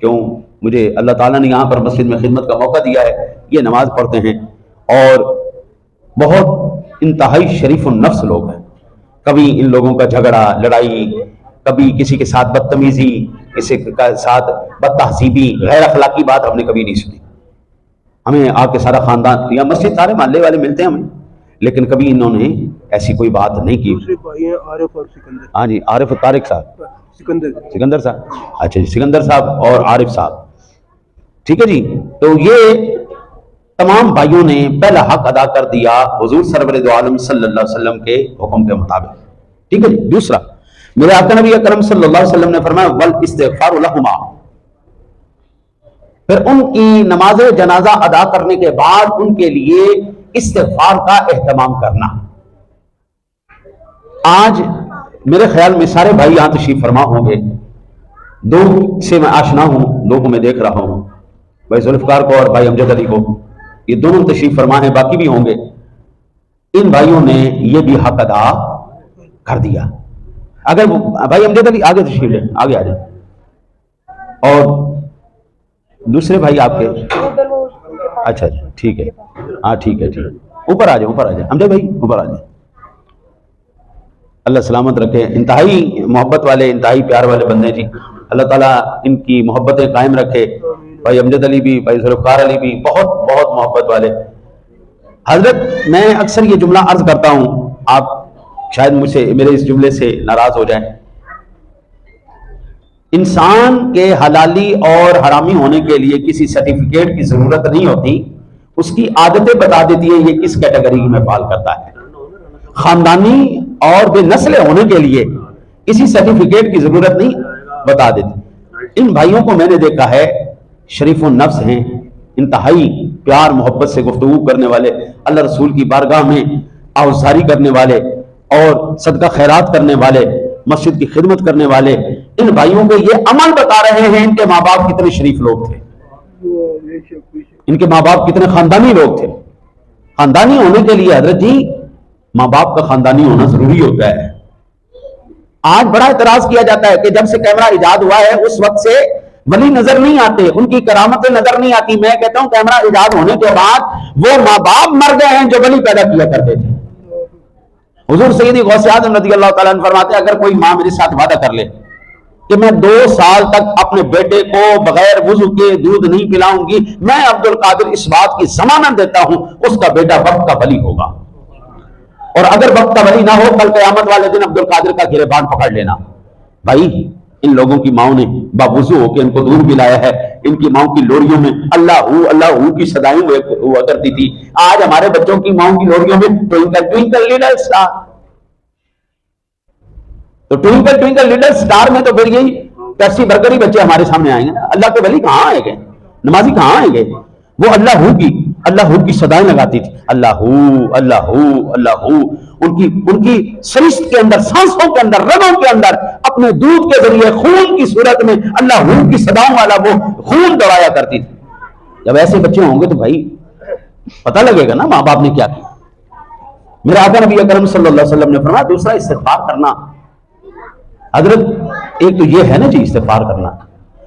کیوں مجھے اللہ تعالیٰ نے یہاں پر مسجد میں خدمت کا موقع دیا ہے۔ یہ نماز پڑھتے ہیں اور بہت انتہائی شریف النفس لوگ ہیں۔ کبھی ان لوگوں کا جھگڑا لڑائی، کبھی کسی کے ساتھ بدتمیزی، کسی کے ساتھ بد تہذیبی غیر اخلاقی بات ہم نے کبھی نہیں سنی۔ ہمیں آ کے سارا خاندان یا مسجد سارے محلے والے ملتے ہیں ہمیں، لیکن کبھی انہوں نے ایسی کوئی بات نہیں کی۔ عارف اور سکندر، ہاں جی، عارف اور طارق صاحب، سکندر صاحب، اچھا جی، سکندر صاحب اور عارف صاحب، ٹھیک ہے جی۔ تو یہ تمام بھائیوں نے پہلا حق ادا کر دیا حضور سرور دو عالم صلی اللہ علیہ وسلم کے حکم کے مطابق، ٹھیک ہے جی۔ دوسرا، میرے آقا نبی اکرم صلی اللہ علیہ وسلم نے فرمایا والاستغفار لہما، پھر ان کی نماز جنازہ ادا کرنے کے بعد ان کے لیے استغفار کا اہتمام کرنا۔ آج میرے خیال میں سارے بھائی یہاں تشریف فرما ہوں گے، 2 سے میں آشنا ہوں، 2 کو میں دیکھ رہا ہوں، بھائی ذوالفقار کو اور بھائی امجد علی کو، یہ دونوں تشریف فرما ہیں، باقی بھی ہوں گے۔ ان بھائیوں نے یہ بھی حق ادا کر دیا۔ اگر بھائی امجد علی آگے تشریف لیں، آگے آ جائیں، اور دوسرے بھائی آپ کے، اچھا ٹھیک ہے، ہاں ٹھیک ہے، ٹھیک ہے، اوپر آ جائیں، اوپر آ جائیں امجد بھائی، اوپر آ جائیں۔ اللہ سلامت رکھے، انتہائی محبت والے، انتہائی پیار والے بندے جی، اللہ تعالیٰ ان کی محبتیں قائم رکھے۔ بھائی امجد علی بھی، بھائی ذوالفقار علی بھی بہت بہت محبت والے۔ حضرت میں اکثر یہ جملہ عرض کرتا ہوں، آپ شاید مجھ سے میرے اس جملے سے ناراض ہو جائیں، انسان کے حلالی اور حرامی ہونے کے لیے کسی سرٹیفکیٹ کی ضرورت نہیں ہوتی، اس کی عادتیں بتا دیتی ہے یہ کس کیٹیگری میں فال کرتا ہے۔ خاندانی اور بے نسل ہونے کے لیے کسی سرٹیفکیٹ کی ضرورت نہیں بتا دیتی۔ ان بھائیوں کو میں نے دیکھا ہے، شریف النفس ہیں، انتہائی پیار محبت سے گفتگو کرنے والے، اللہ رسول کی بارگاہ میں آوازاری کرنے والے اور صدقہ خیرات کرنے والے، مسجد کی خدمت کرنے والے۔ ان بھائیوں کو یہ عمل بتا رہے ہیں ان کے ماں باپ کتنے شریف لوگ تھے، ان کے ماں باپ کتنے خاندانی لوگ تھے۔ خاندانی ہونے کے لیے حضرت جی ماں باپ کا خاندانی ہونا ضروری ہوتا ہے۔ آج بڑا اعتراض کیا جاتا ہے کہ جب سے کیمرہ ایجاد ہوا ہے اس وقت سے ولی نظر نہیں آتے، ان کی کرامتیں نظر نہیں آتی۔ میں کہتا ہوں کیمرہ ایجاد ہونے کے بعد وہ ماں باپ مر گئے ہیں جو ولی پیدا کیا کرتے تھے۔ حضور سیدی غوث اعظم رضی اللہ تعالیٰ عنہ فرماتے ہیں اگر کوئی ماں میرے ساتھ وعدہ کر لے کہ میں 2 سال تک اپنے بیٹے کو بغیر وضو کے دودھ نہیں پلاؤں گی، میں عبد القادر اس بات کی ضمانت دیتا ہوں اس کا بیٹا وقت کا ولی ہوگا، اور اگر وقت کا ولی نہ ہو کل قیامت والے دن عبد القادر کا گریبان پکڑ لینا۔ بھائی ان لوگوں کی ماؤں نے باوضو ہو کے ان کو دودھ پلایا ہے، ان کی ماؤں کی لوریوں میں اللہ ہو کی صدائیں ہوا کرتی تھی۔ آج ہمارے بچوں کی ماؤں کی لوریوں میں ٹوئنکل ٹوئنکل لٹل اسٹار، تو ٹوئنکل ٹوئنکل لٹل اسٹار میں تو پھر یہی پیپسی برگر ہی بچے ہمارے سامنے آئیں گے نا. اللہ کے ولی کہاں آئے گئے, نمازی کہاں آئیں گے؟ وہ اللہ ہو کی صدائیں لگاتی تھی, اللہ ہو اللہ ہو اللہ ہو. ان کی سرشت کے اندر, سانسوں کے اندر, رگوں کے اندر اپنے دودھ کے ذریعے خون کی صورت میں اللہ ہو کی صداؤں والا وہ خون دوڑایا کرتی تھی. جب ایسے بچے ہوں گے تو بھائی پتہ لگے گا نا ماں باپ نے کیا کیا. میرے آقا نبی اکرم صلی اللہ علیہ وسلم نے فرمایا دوسرا استغفار کرنا. حضرت ایک تو یہ ہے نا جی استغفار کرنا,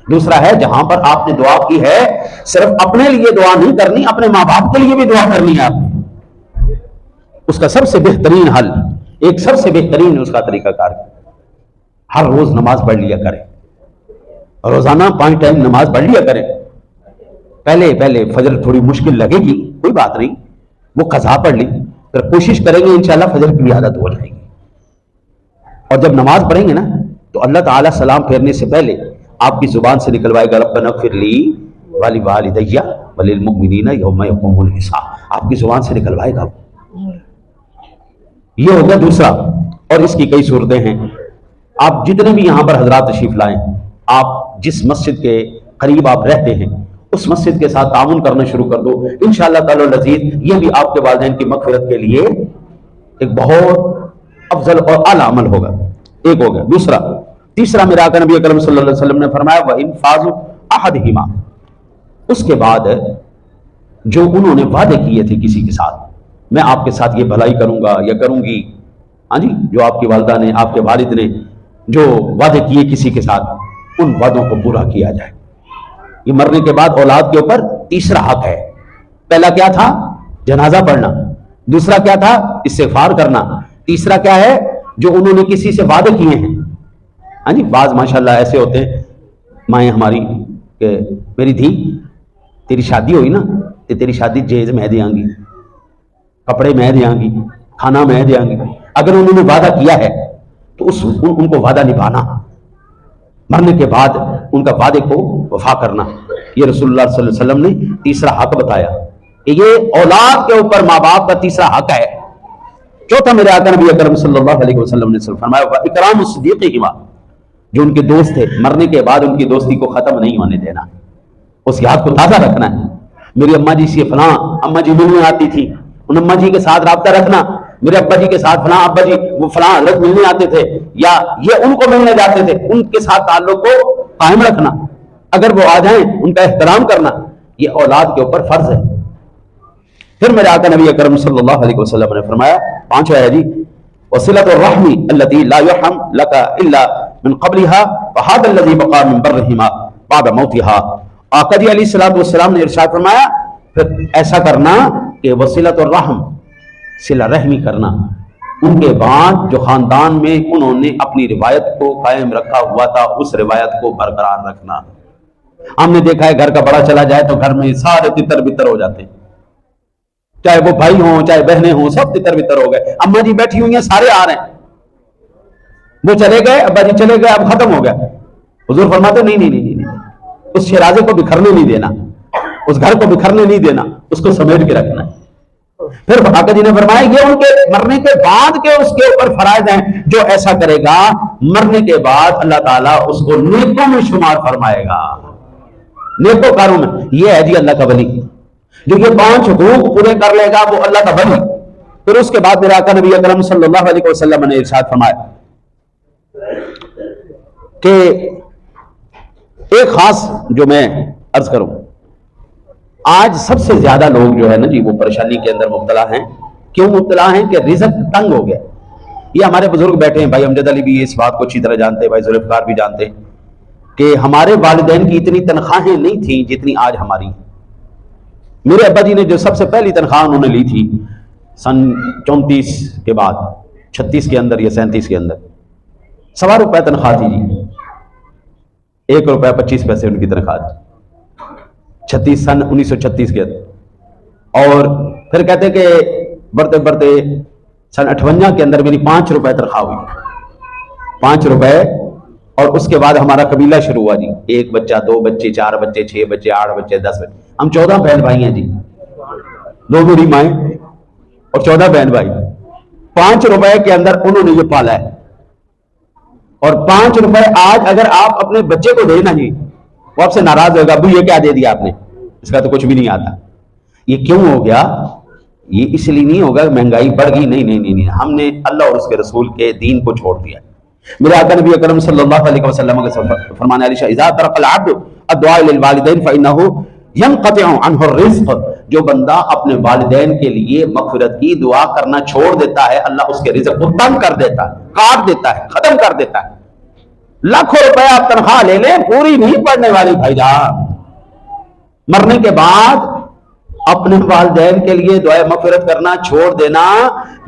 دوسرا ہے جہاں پر آپ نے دعا کی ہے صرف اپنے لیے دعا نہیں کرنی, اپنے ماں باپ کے لیے بھی دعا کرنی ہے آپ نے. اس کا سب سے بہترین حل, ایک سب سے بہترین اس کا طریقہ کار, ہر روز نماز پڑھ لیا کریں, روزانہ 5 ٹائم نماز پڑھ لیا کریں. پہلے فجر تھوڑی مشکل لگے گی, کوئی بات نہیں, وہ قضا پڑھ لی, پھر کوشش کریں گے انشاءاللہ فجر کی بھی عادت ہو جائے گی. اور جب نماز پڑھیں گے نا تو اللہ تعالیٰ سلام پھیرنے سے پہلے آپ کی زبان سے نکلوائے گا ربنا اغفر لی ولوالدی وللمؤمنین یوم یقوم الحساب. آپ کی زبان سے نکلوائے گا. یہ ہوگا دوسرا. اور اس کی کئی صورتیں ہیں. آپ جتنے بھی یہاں پر حضرات تشریف لائیں, آپ جس مسجد کے قریب آپ رہتے ہیں اس مسجد کے ساتھ تعاون کرنا شروع کر دو. انشاءاللہ تعالی العزیز یہ بھی آپ کے والدین کی مغفرت کے لیے ایک بہت افضل اور اعلیٰ عمل ہوگا. ایک ہو گیا. دوسرا, تیسرا میرے آقا نبی اکرم صلی اللہ علیہ وسلم نے فرمایا وَإِنْفَاذُ أَحَدِهِمَا, اس کے بعد جو انہوں نے وعدے کیے تھے کسی کے ساتھ, میں آپ کے ساتھ یہ بھلائی کروں گا یا کروں گی, ہاں جی, جو آپ کی والدہ نے, آپ کے والد نے جو وعدے کیے کسی کے ساتھ, ان وعدوں کو پورا کیا جائے. یہ مرنے کے بعد اولاد کے اوپر تیسرا حق ہے. پہلا کیا تھا؟ جنازہ پڑھنا. دوسرا کیا تھا؟ استغفار کرنا. تیسرا کیا ہے؟ جو انہوں نے کسی سے وعدے کیے ہیں. ہاں جی, بعض ماشاءاللہ ایسے ہوتے ہیں مائیں ہماری کہ میری دھی تیری شادی ہوئی نا تو تیری شادی جہیز میں دیاں گی, کپڑے میں دیاں گی, کھانا میں دیاں گی. اگر انہوں نے وعدہ کیا ہے تو ان کو وعدہ نبھانا, مرنے کے بعد ان کا وعدے کو وفا کرنا. یہ رسول اللہ صلی اللہ علیہ وسلم نے تیسرا حق بتایا کہ یہ اولاد کے اوپر ماں باپ کا تیسرا حق ہے. چوتھا میرے آقا نبی اکرم صلی اللہ علیہ وسلم نے فرمایا اکرام الصدیقہما, جو ان کے دوست تھے مرنے کے بعد ان کی دوستی کو ختم نہیں ہونے دینا, اس یاد کو تازہ رکھنا ہے. میری اماں جی سے فلاں اماں جی ملنے آتی تھی, ان اماں جی کے ساتھ رابطہ رکھنا. میرے ابا جی کے ساتھ فلاں ابا جی وہ فلاں حضرت ملنے آتے تھے, یا یہ ان کو ملنے جاتے تھے, ان کے ساتھ تعلق کو قائم رکھنا. اگر وہ آ جائیں ان کا احترام کرنا, یہ اولاد کے اوپر فرض ہے. پھر میرے آقا نبی اکرم صلی اللہ علیہ وسلم نے فرمایا, پانچواں ہے جی وصلۃ الرحم التي لا يرحم لك الا من قبلها فهذا الذي بقى من برهما بعد موتها. آقا جی علیہ الصلوۃ والسلام نے ارشاد فرمایا پھر ایسا کرنا کہ وصلۃ الرحم, صلہ رحمی کرنا, ان کے بعد جو خاندان میں انہوں نے اپنی روایت کو قائم رکھا ہوا تھا اس روایت کو برقرار رکھنا. ہم نے دیکھا ہے گھر کا بڑا چلا جائے تو گھر میں سارے تتر بتر ہو جاتے ہیں, چاہے وہ بھائی ہوں چاہے بہنیں ہوں, سب تتر بتر ہو گئے. اماں جی بیٹھی ہوئی ہیں, سارے آ رہے ہیں, وہ چلے گئے, ابا جی چلے گئے, اب ختم ہو گیا. حضور فرماتے نہیں, اس شیرازے کو بکھرنے نہیں دینا, اس گھر کو بکھرنے نہیں دینا, اس کو سمیٹ کے رکھنا ہے. پھر آقا جی نے فرمایا یہ ان کے مرنے کے بعد کے اس کے اوپر فرائض ہیں, جو ایسا کرے گا مرنے کے بعد اللہ تعالیٰ اس کو نیکوں میں شمار فرمائے گا, نیکوکاروں میں. یہ ہے جی اللہ کا ولی, جو یہ 5 حقوق پورے کر لے گا وہ اللہ کا ولی. پھر اس کے بعد میرے آقا نبی اکرم صلی اللہ علیہ وسلم نے ارشاد فرمایا کہ ایک خاص جو میں عرض کروں, آج سب سے زیادہ لوگ جو ہے نا جی وہ پریشانی کے اندر مبتلا ہیں. کیوں مبتلا ہیں؟ کہ رزق تنگ ہو گیا. یہ ہمارے بزرگ بیٹھے ہیں, بھائی امجد علی بھی اس بات کو اچھی طرح جانتے ہیں, بھائی ذوالفقار بھی جانتے ہیں کہ ہمارے والدین کی اتنی تنخواہیں نہیں تھیں جتنی آج ہماری. میرے ابا جی نے جو سب سے پہلی تنخواہ انہوں نے لی تھی سن 34 کے بعد, 36 کے اندر یا 37 کے اندر, 1.25 روپے تنخواہ تھی جی, 1 روپے 25 پیسے ان کی تنخواہ تھی 36 سن 1936 کے اندر. اور پھر کہتے کہ بڑھتے بڑھتے سن 58 کے اندر میری 5 روپے تنخواہ ہوئی, 5 روپے. اور اس کے بعد ہمارا قبیلہ شروع ہوا جی, 1 بچہ 2 بچے 4 بچے 6 بچے 8 بچے 10 بچے, ہم 14 بہن بھائی ہیں جی, 2 میری مائیں اور 14 بہن بھائی. 5 روپے کے اندر انہوں نے یہ پالا ہے. اور 5 روپے آج اگر آپ اپنے بچے کو دیں نا جی، وہ آپ سے ناراض ہوگا، ابو یہ کیا دے دیا آپ نے، اس کا تو کچھ بھی نہیں آتا۔ یہ کیوں ہو گیا؟ یہ اس لیے نہیں ہوگا مہنگائی بڑھ گئی، نہیں، ہم نے اللہ اور اس کے رسول کے دین کو چھوڑ دیا۔ میرے آقا نبی اکرم صلی اللہ علیہ وسلم کے فرمان علی شاہ اذا ترک العبد الدعاء للوالدین فانہ ینقطع عنہ الرزق، جو بندہ اپنے والدین کے لیے مغفرت کی دعا کرنا چھوڑ دیتا ہے، اللہ اس کے رزق کو تنگ کر دیتا ہے، کاٹ دیتا ہے، ختم کر دیتا ہے۔ لاکھوں روپے آپ تنخواہ لے لیں، پوری نہیں پڑنے والی بھائی جان۔ مرنے کے بعد اپنے والدین کے لیے دعائے مغفرت کرنا چھوڑ دینا،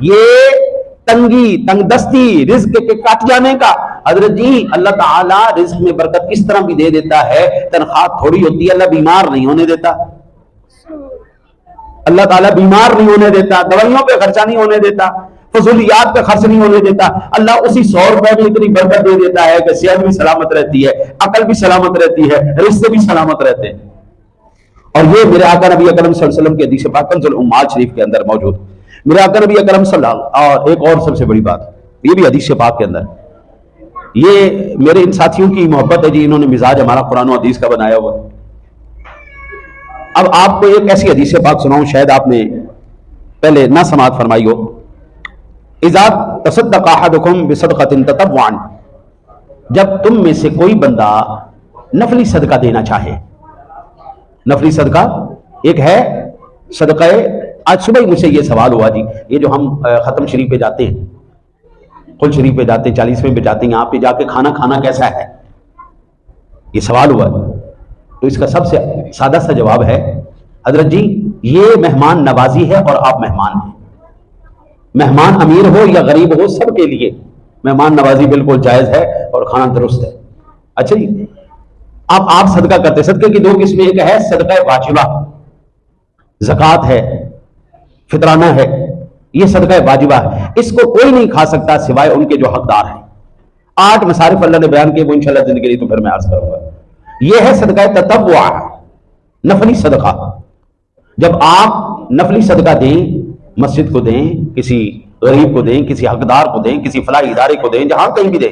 یہ تنگی، تنگ دستی، رزق کے کٹ جانے کا۔ حضرت جی اللہ تعالیٰ رزق میں برکت اس طرح بھی دے دیتا ہے، تنخواہ تھوڑی ہوتی ہے، اللہ بیمار نہیں ہونے دیتا، اللہ تعالیٰ بیمار نہیں ہونے دیتا، دوائیوں پہ خرچہ نہیں ہونے دیتا، فضولیات پہ خرچ نہیں ہونے دیتا۔ اللہ اسی 100 روپے میں اتنی برکت دے دیتا ہے کہ صحت بھی سلامت رہتی ہے، عقل بھی سلامت رہتی ہے، رشتے بھی سلامت رہتے ہیں۔ اور یہ میرے آقا نبی اکرم صلی اللہ علیہ وسلم کے حدیث پاک کنز الامہات شریف کے اندر موجود۔ میرے آقا نبی اکرم صلی اللہ، اور ایک اور سب سے بڑی بات، یہ بھی حدیث پاک کے اندر، یہ میرے ان ساتھیوں کی محبت ہے جی، انہوں نے مزاج ہمارا قرآن و حدیث کا بنایا ہوا۔ اب آپ کو ایک ایسی حدیث پاک سناؤں، شاید آپ نے پہلے نہ سماعت فرمائی ہو۔ اذا تصدق احدکم بصدقۃ تطوعا، جب تم میں سے کوئی بندہ نفلی صدقہ دینا چاہے، نفلی صدقہ ایک ہے صدقہ، آج صبح ہی مجھ سے یہ سوال ہوا جی، یہ جو ہم ختم شریف پہ جاتے ہیں، قل شریف پہ جاتے ہیں، 40ویں پہ جاتے ہیں، یہاں پہ جا کے کھانا کھانا کیسا ہے، یہ سوال ہوا۔ تو اس کا سب سے سادہ سا جواب ہے حضرت جی، یہ مہمان نوازی ہے اور آپ مہمان ہیں، مہمان امیر ہو یا غریب ہو سب کے لیے مہمان نوازی بالکل جائز ہے اور کھانا درست ہے۔ اچھا جی، اب آپ صدقہ کرتے، صدقے کی 2 قسمیں، ایک ہے صدقہ واجبہ، زکوٰۃ ہے، فطرانہ ہے، یہ صدقہ واجبہ ہے، اس کو کوئی نہیں کھا سکتا سوائے ان کے جو حقدار ہیں۔ 8 مصارف اللہ نے بیان کیے، وہ انشاءاللہ زندگی نہیں تو پھر میں عرض کروں گا۔ یہ ہے صدقہ تطوع، نفلی صدقہ۔ جب آپ نفلی صدقہ دیں، مسجد کو دیں، کسی غریب کو دیں، کسی حقدار کو دیں، کسی فلاحی ادارے کو دیں، جہاں کہیں بھی دیں،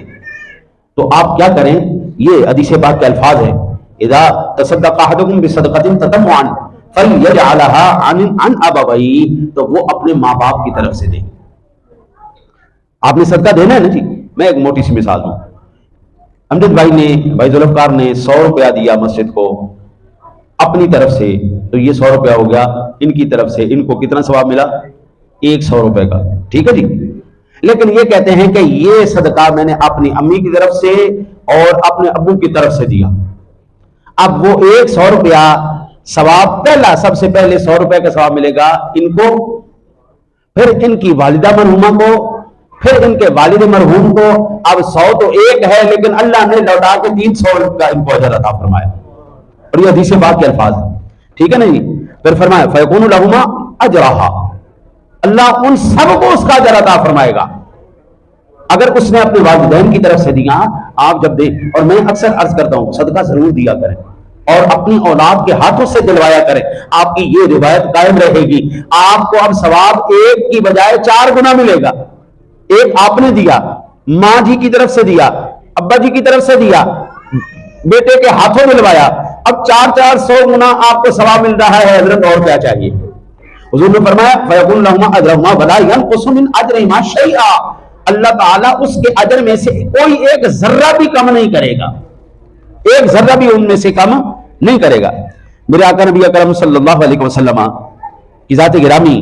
تو آپ کیا کریں، یہ حدیث پاک کے الفاظ ہیں، اذا تصدق احدکم بصدقۃ تطوعا فلیجعلها عن ابویہ، تو وہ اپنے ماں باپ کی طرف سے دیں۔ آپ نے صدقہ دینا ہے نا جی، میں ایک موٹی سی مثال دوں۔ امجد بھائی نے، بھائی ذوالفقار نے 100 روپیہ دیا مسجد کو اپنی طرف سے، تو یہ 100 روپیہ ہو گیا ان کی طرف سے، ان کو کتنا ثواب ملا؟ 100 روپے کا، ٹھیک ہے جی۔ لیکن یہ کہتے ہیں کہ یہ صدقہ میں نے اپنی امی کی طرف سے اور اپنے ابو کی طرف سے دیا۔ اب وہ 100 روپیہ ثواب، پہلا سب سے پہلے 100 روپے کا ثواب ملے گا ان کو، پھر ان کی والدہ مرحومہ کو، پھر ان کے والد مرحوم کو۔ اب 100 تو ایک ہے، لیکن اللہ نے لوٹا کے 300 کا ان کو اجر عطا فرمایا، اور یہ حدیث پاک کے الفاظ ہیں، ٹھیک ہے نا جی۔ پھر فرمایا فیکون لہما اجرہا، اللہ ان سب کو اس کا اجر عطا فرمائے گا۔ اگر اس نے اپنے والدین کی طرف سے دیا، آپ جب دیں، اور میں اکثر عرض کرتا ہوں صدقہ ضرور دیا کریں اور اپنی اولاد کے ہاتھوں سے دلوایا کریں، آپ کی یہ روایت قائم رہے گی۔ آپ کو اب ثواب 1 کی بجائے 4 گنا ملے گا۔ ایک آپ نے دیا، ماں جی کی طرف سے دیا، ابا جی کی طرف سے دیا، بیٹے کے ہاتھوں دلوایا، اب 400 گنا آپ کو ثواب مل رہا ہے۔ حضرت اور کیا چاہیے؟ حضور نے فرمایا فَيَقُولُ لَهُمَا أَجْرَهُمَا وَلَا يَنْقُصُ مِنْ أَجْرِهِمَا شَيْئًا، اللہ تعالیٰ اس کے اجر میں سے کوئی ایک ذرہ بھی کم نہیں کرے گا، ایک ذرہ بھی ان میں سے کم نہیں کرے گا۔ میرے آقا نبی اکرم صلی اللہ علیہ وسلم کی ذات گرامی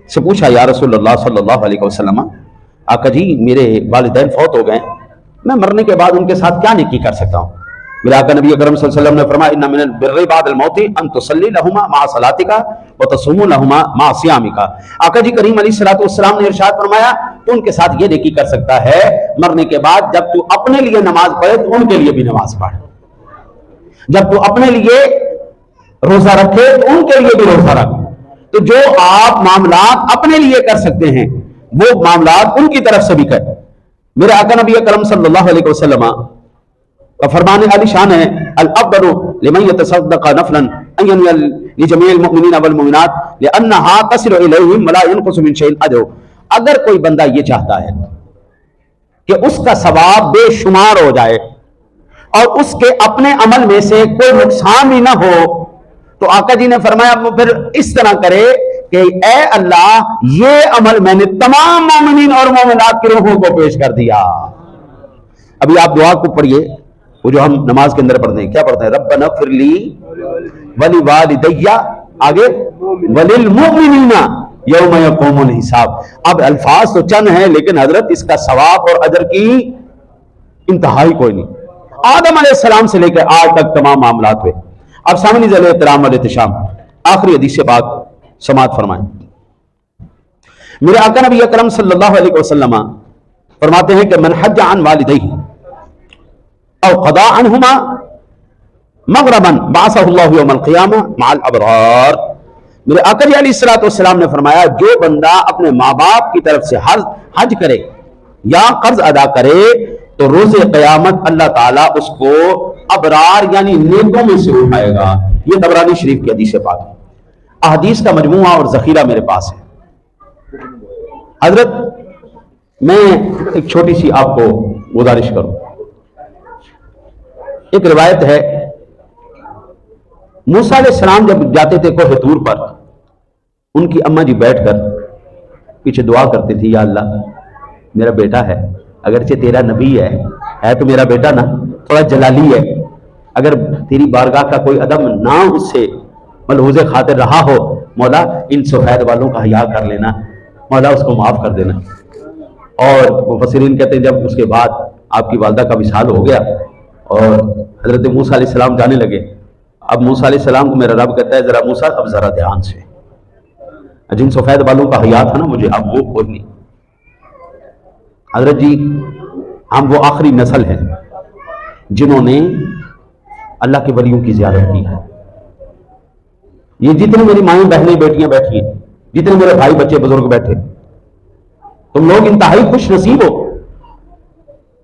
سے پوچھا، یا رسول اللہ صلی اللہ علیہ وسلم، آقا جی میرے والدین فوت ہو گئے، میں مرنے کے بعد ان کے ساتھ کیا نیکی کر سکتا ہوں؟ میرے آقا نبی اکرم صلی اللہ علیہ وسلم نے فرمایا ان من البر بعد الموت ان تصلی لهما مع صلاتك وتصوم لهما مع صيامك۔ آقا جی کریم علیہ الصلوۃ والسلام نے ارشاد فرمایا تو ان کے ساتھ یہ نیکی کر سکتا ہے، مرنے کے بعد جب تو اپنے لیے نماز پڑھے تو ان کے لیے بھی نماز پڑھ، جب تو اپنے لیے روزہ رکھے تو ان کے لیے بھی روزہ رکھ۔ تو جو آپ معاملات اپنے لیے کر سکتے ہیں وہ معاملات ان کی طرف سے بھی کر۔ میرے آقا نبی اکرم صلی اللہ علیہ وسلم کا فرمان علی شان ہے، الافضل لمن يتصدق نفلا ان ينوي لجميع المؤمنین والمؤمنات لانها تصل الیہم ولا ينقص من شیء اجر۔ اگر کوئی بندہ یہ چاہتا ہے کہ اس کا ثواب بے شمار ہو جائے اور اس کے اپنے عمل میں سے کوئی نقصان بھی نہ ہو، تو آقا جی نے فرمایا وہ پھر اس طرح کرے کہ اے اللہ یہ عمل میں نے تمام مومنین اور مومنات کی روحوں کو پیش کر دیا۔ ابھی آپ دعا کو پڑھیے، وہ جو ہم نماز کے اندر پڑھتے ہیں، کیا پڑھتے ہیں؟ ربنا اغفر لی ولوالدی آگے وللمؤمنین یوم یقوم الحساب۔ اب الفاظ تو چند ہیں لیکن حضرت اس کا ثواب اور اجر کی انتہائی کوئی نہیں۔ آدم علیہ السلام سے لے کر آج تک تمام معاملات ہوئے۔ اب سامنے ذل احترام اور احتشام آخری حدیث سے بات سماعت فرمائیں۔ میرے آقا نبی اکرم صلی اللہ علیہ وسلم فرماتے ہیں کہ من حج عن والدیہ او قضا عنہما مغربا بعثہ اللہ یوم القیامہ مع الابرار۔ میرے آقا علیہ الصلوۃ والسلام نے فرمایا جو بندہ اپنے ماں باپ کی طرف سے حج کرے یا قرض ادا کرے تو روز قیامت اللہ تعالیٰ اس کو ابرار یعنی نیکوں میں سے اٹھائے گا۔ یہ طبرانی شریف کی حدیث پاک ہے۔ احادیث کا مجموعہ اور ذخیرہ میرے پاس ہے۔ حضرت میں ایک چھوٹی سی آپ کو گزارش کروں۔ ایک روایت ہے موسیٰ علیہ السلام جب جاتے تھے کوہ طور پر، ان کی اماں جی بیٹھ کر پیچھے دعا کرتی تھی، یا اللہ میرا بیٹا ہے، اگرچہ تیرا نبی ہے تو میرا بیٹا نا تھوڑا جلالی ہے، اگر تیری بارگاہ کا کوئی ادب نہ اس سے ملحوظ خاطر رہا ہو، مولا ان سفید والوں کا حیا کر لینا، مولا اس کو معاف کر دینا۔ اور مفسرین کہتے ہیں جب اس کے بعد آپ کی والدہ کا وصال ہو گیا اور حضرت موسیٰ علیہ السلام جانے لگے، اب موسیٰ علیہ السلام کو میرا رب کہتا ہے ذرا موسیٰ اب ذرا دھیان سے، جن سفید والوں کا حیا تھا نا مجھے، اب وہ کوئی نہیں۔ حضرت جی ہم وہ آخری نسل ہیں جنہوں نے اللہ کے ولیوں کی زیارت کی ہے۔ یہ جتنے میری مائیں بہنیں بیٹیاں بیٹھی ہیں، جتنے میرے بھائی بچے بزرگ بیٹھے، تم لوگ انتہائی خوش نصیب ہو،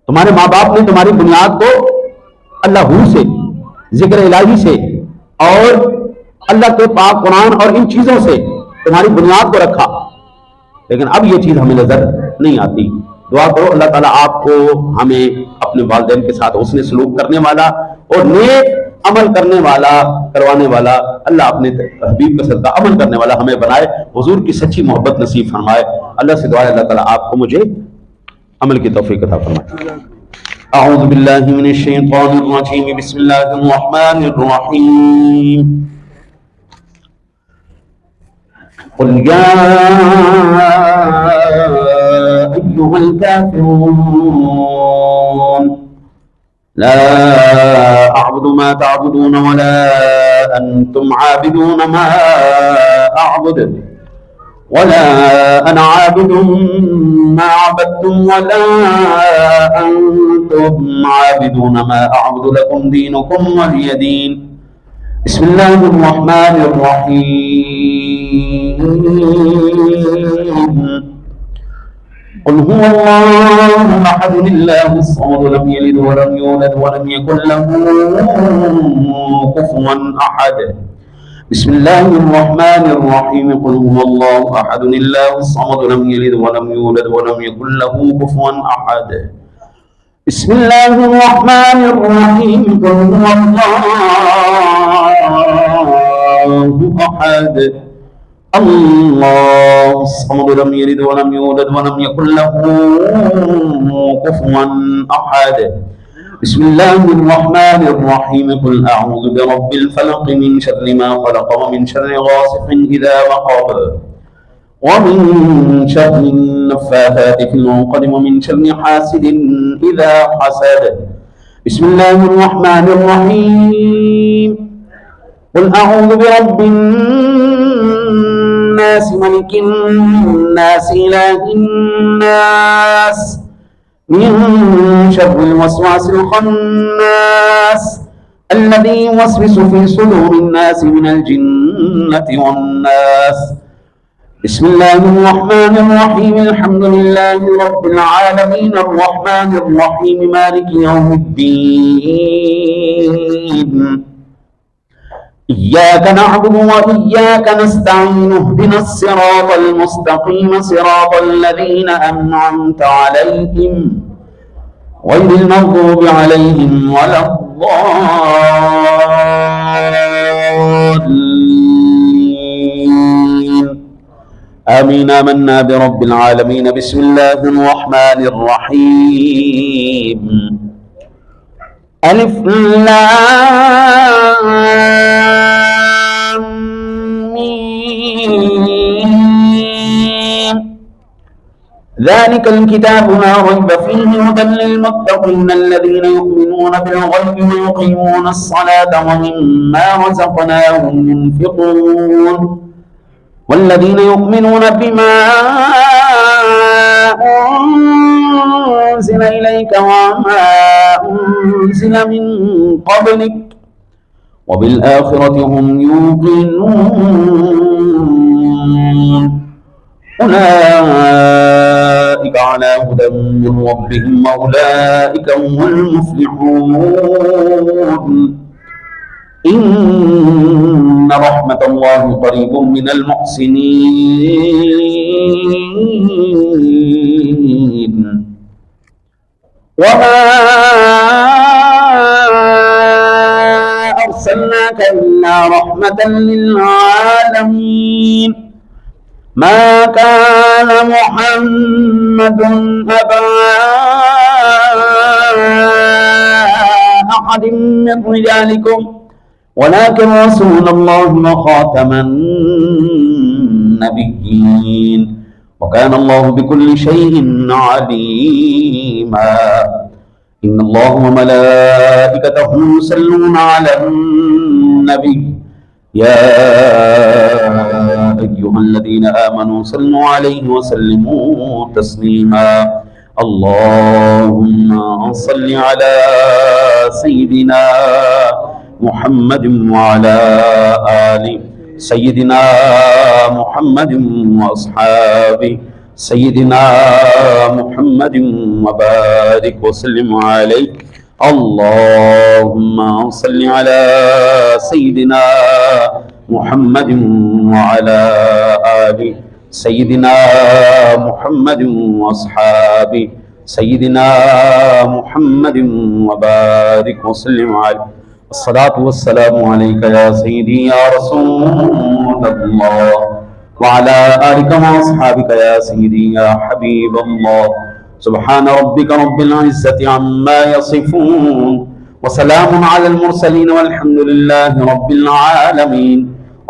تمہارے ماں باپ نے تمہاری بنیاد کو اللہ سے، ذکر الہی سے اور اللہ کے پاک قرآن اور ان چیزوں سے تمہاری بنیاد کو رکھا، لیکن اب یہ چیز ہمیں نظر نہیں آتی۔ دعا کرو اللہ تعالیٰ آپ کو ہمیں اپنے والدین کے ساتھ حسن سلوک کرنے والا اور نیک عمل کرنے والا کروانے والا، اللہ اپنے حبیب کا صدقہ عمل کرنے والا ہمیں بنائے، حضور کی سچی محبت نصیب فرمائے۔ اللہ سے دعا ہے اللہ تعالیٰ آپ کو مجھے عمل کی توفیق عطا فرمائے۔ اعوذ باللہ من الشیطان الرجیم، بسم اللہ الرحمن الرحیم۔ قل یا أيها الكافرون لا أعبد ما تعبدون ولا أنتم عابدون ما أعبد ولا أنا عابد ما عبدتم ولا أنتم عابدون ما أعبد لكم دينكم ولي دين۔ بسم الله الرحمن الرحيم۔ قل هو الله أحد الله الصمد لم يلد ولم يولد ولم يكن له كفوا أحد۔ بسم الله الرحمن الرحيم۔ قل هو الله أحد الله الصمد لم يلد ولم يولد ولم يكن له كفوا أحد۔ بسم الله الرحمن الرحيم۔ قل هو الله أحد الله الصمد لم يلد ولم يولد ولم يكن له كفوا أحد۔ بسم الله الرحمن الرحيم۔ قل أعوذ برب الفلق من شر ما خلق ومن شر غاسق إذا وقب ومن شر النفاثات في العقد ومن شر حاسد إذا حسد۔ بسم الله الرحمن الرحيم۔ قل أعوذ برب الناس ملك الناس إله الناس من شر الوسواس الخناس الذي يوسوس في صدور الناس من الجنة والناس۔ بسم الله الرحمن الرحيم۔ الحمد لله رب العالمين الرحمن الرحيم مالك يوم الدين۔ إياك نعبد وإياك نستعين اهدنا الصراط المستقيم صراط الذين أنعمت عليهم غير المغضوب عليهم ولا الضالين آمين آمنا برب العالمين بسم الله الرحمن الرحيم ألف لام ميم ذلك الكتاب لا ريب فيه هدى للمتقين الذين يؤمنون بالغيب ويقيمون الصلاة ومما رزقناهم ينفقون والذين يؤمنون بما أنزل إليك وما أنزل من قبلك وبالآخرة هم يوقنون أولئك على هدى من ربهم وأولئك هم المفلحون إن رحمة الله قريب من المحسنين وما أرسلناك إلا رحمة للعالمين ما كان محمد أبا أحد من رجالكم ولكن رسول الله وخاتم النبيين وكان الله بكل شيء عليما إن الله وملائكته يصلون على النبي يا أيها الذين آمنوا صلوا عليه وسلموا تسليما اللهم صل على سيدنا محمد وعلى آل سيدنا محمد وأصحابه سيدنا محمد وبارك وسلم عليه اللهم صل على سيدنا محمد وعلى آل سيدنا محمد وأصحابه سيدنا محمد وبارك وسلم عليه الصلاة والسلام عليك يا سيدي يا رسول الله وعلى آلك وأصحابك يا سيدي يا حبيب الله سبحان ربك رب العزة عما يصفون وسلام على المرسلين والحمد لله رب العالمين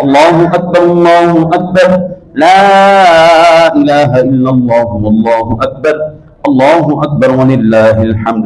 الله أكبر لا إله إلا الله والله أكبر ولله الحمد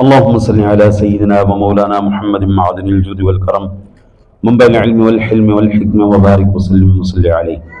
اللهم صل على سيدنا ومولانا محمد معدن الجود والكرم منبع العلم والحلم والحكمة وبارك وسلم وصل عليه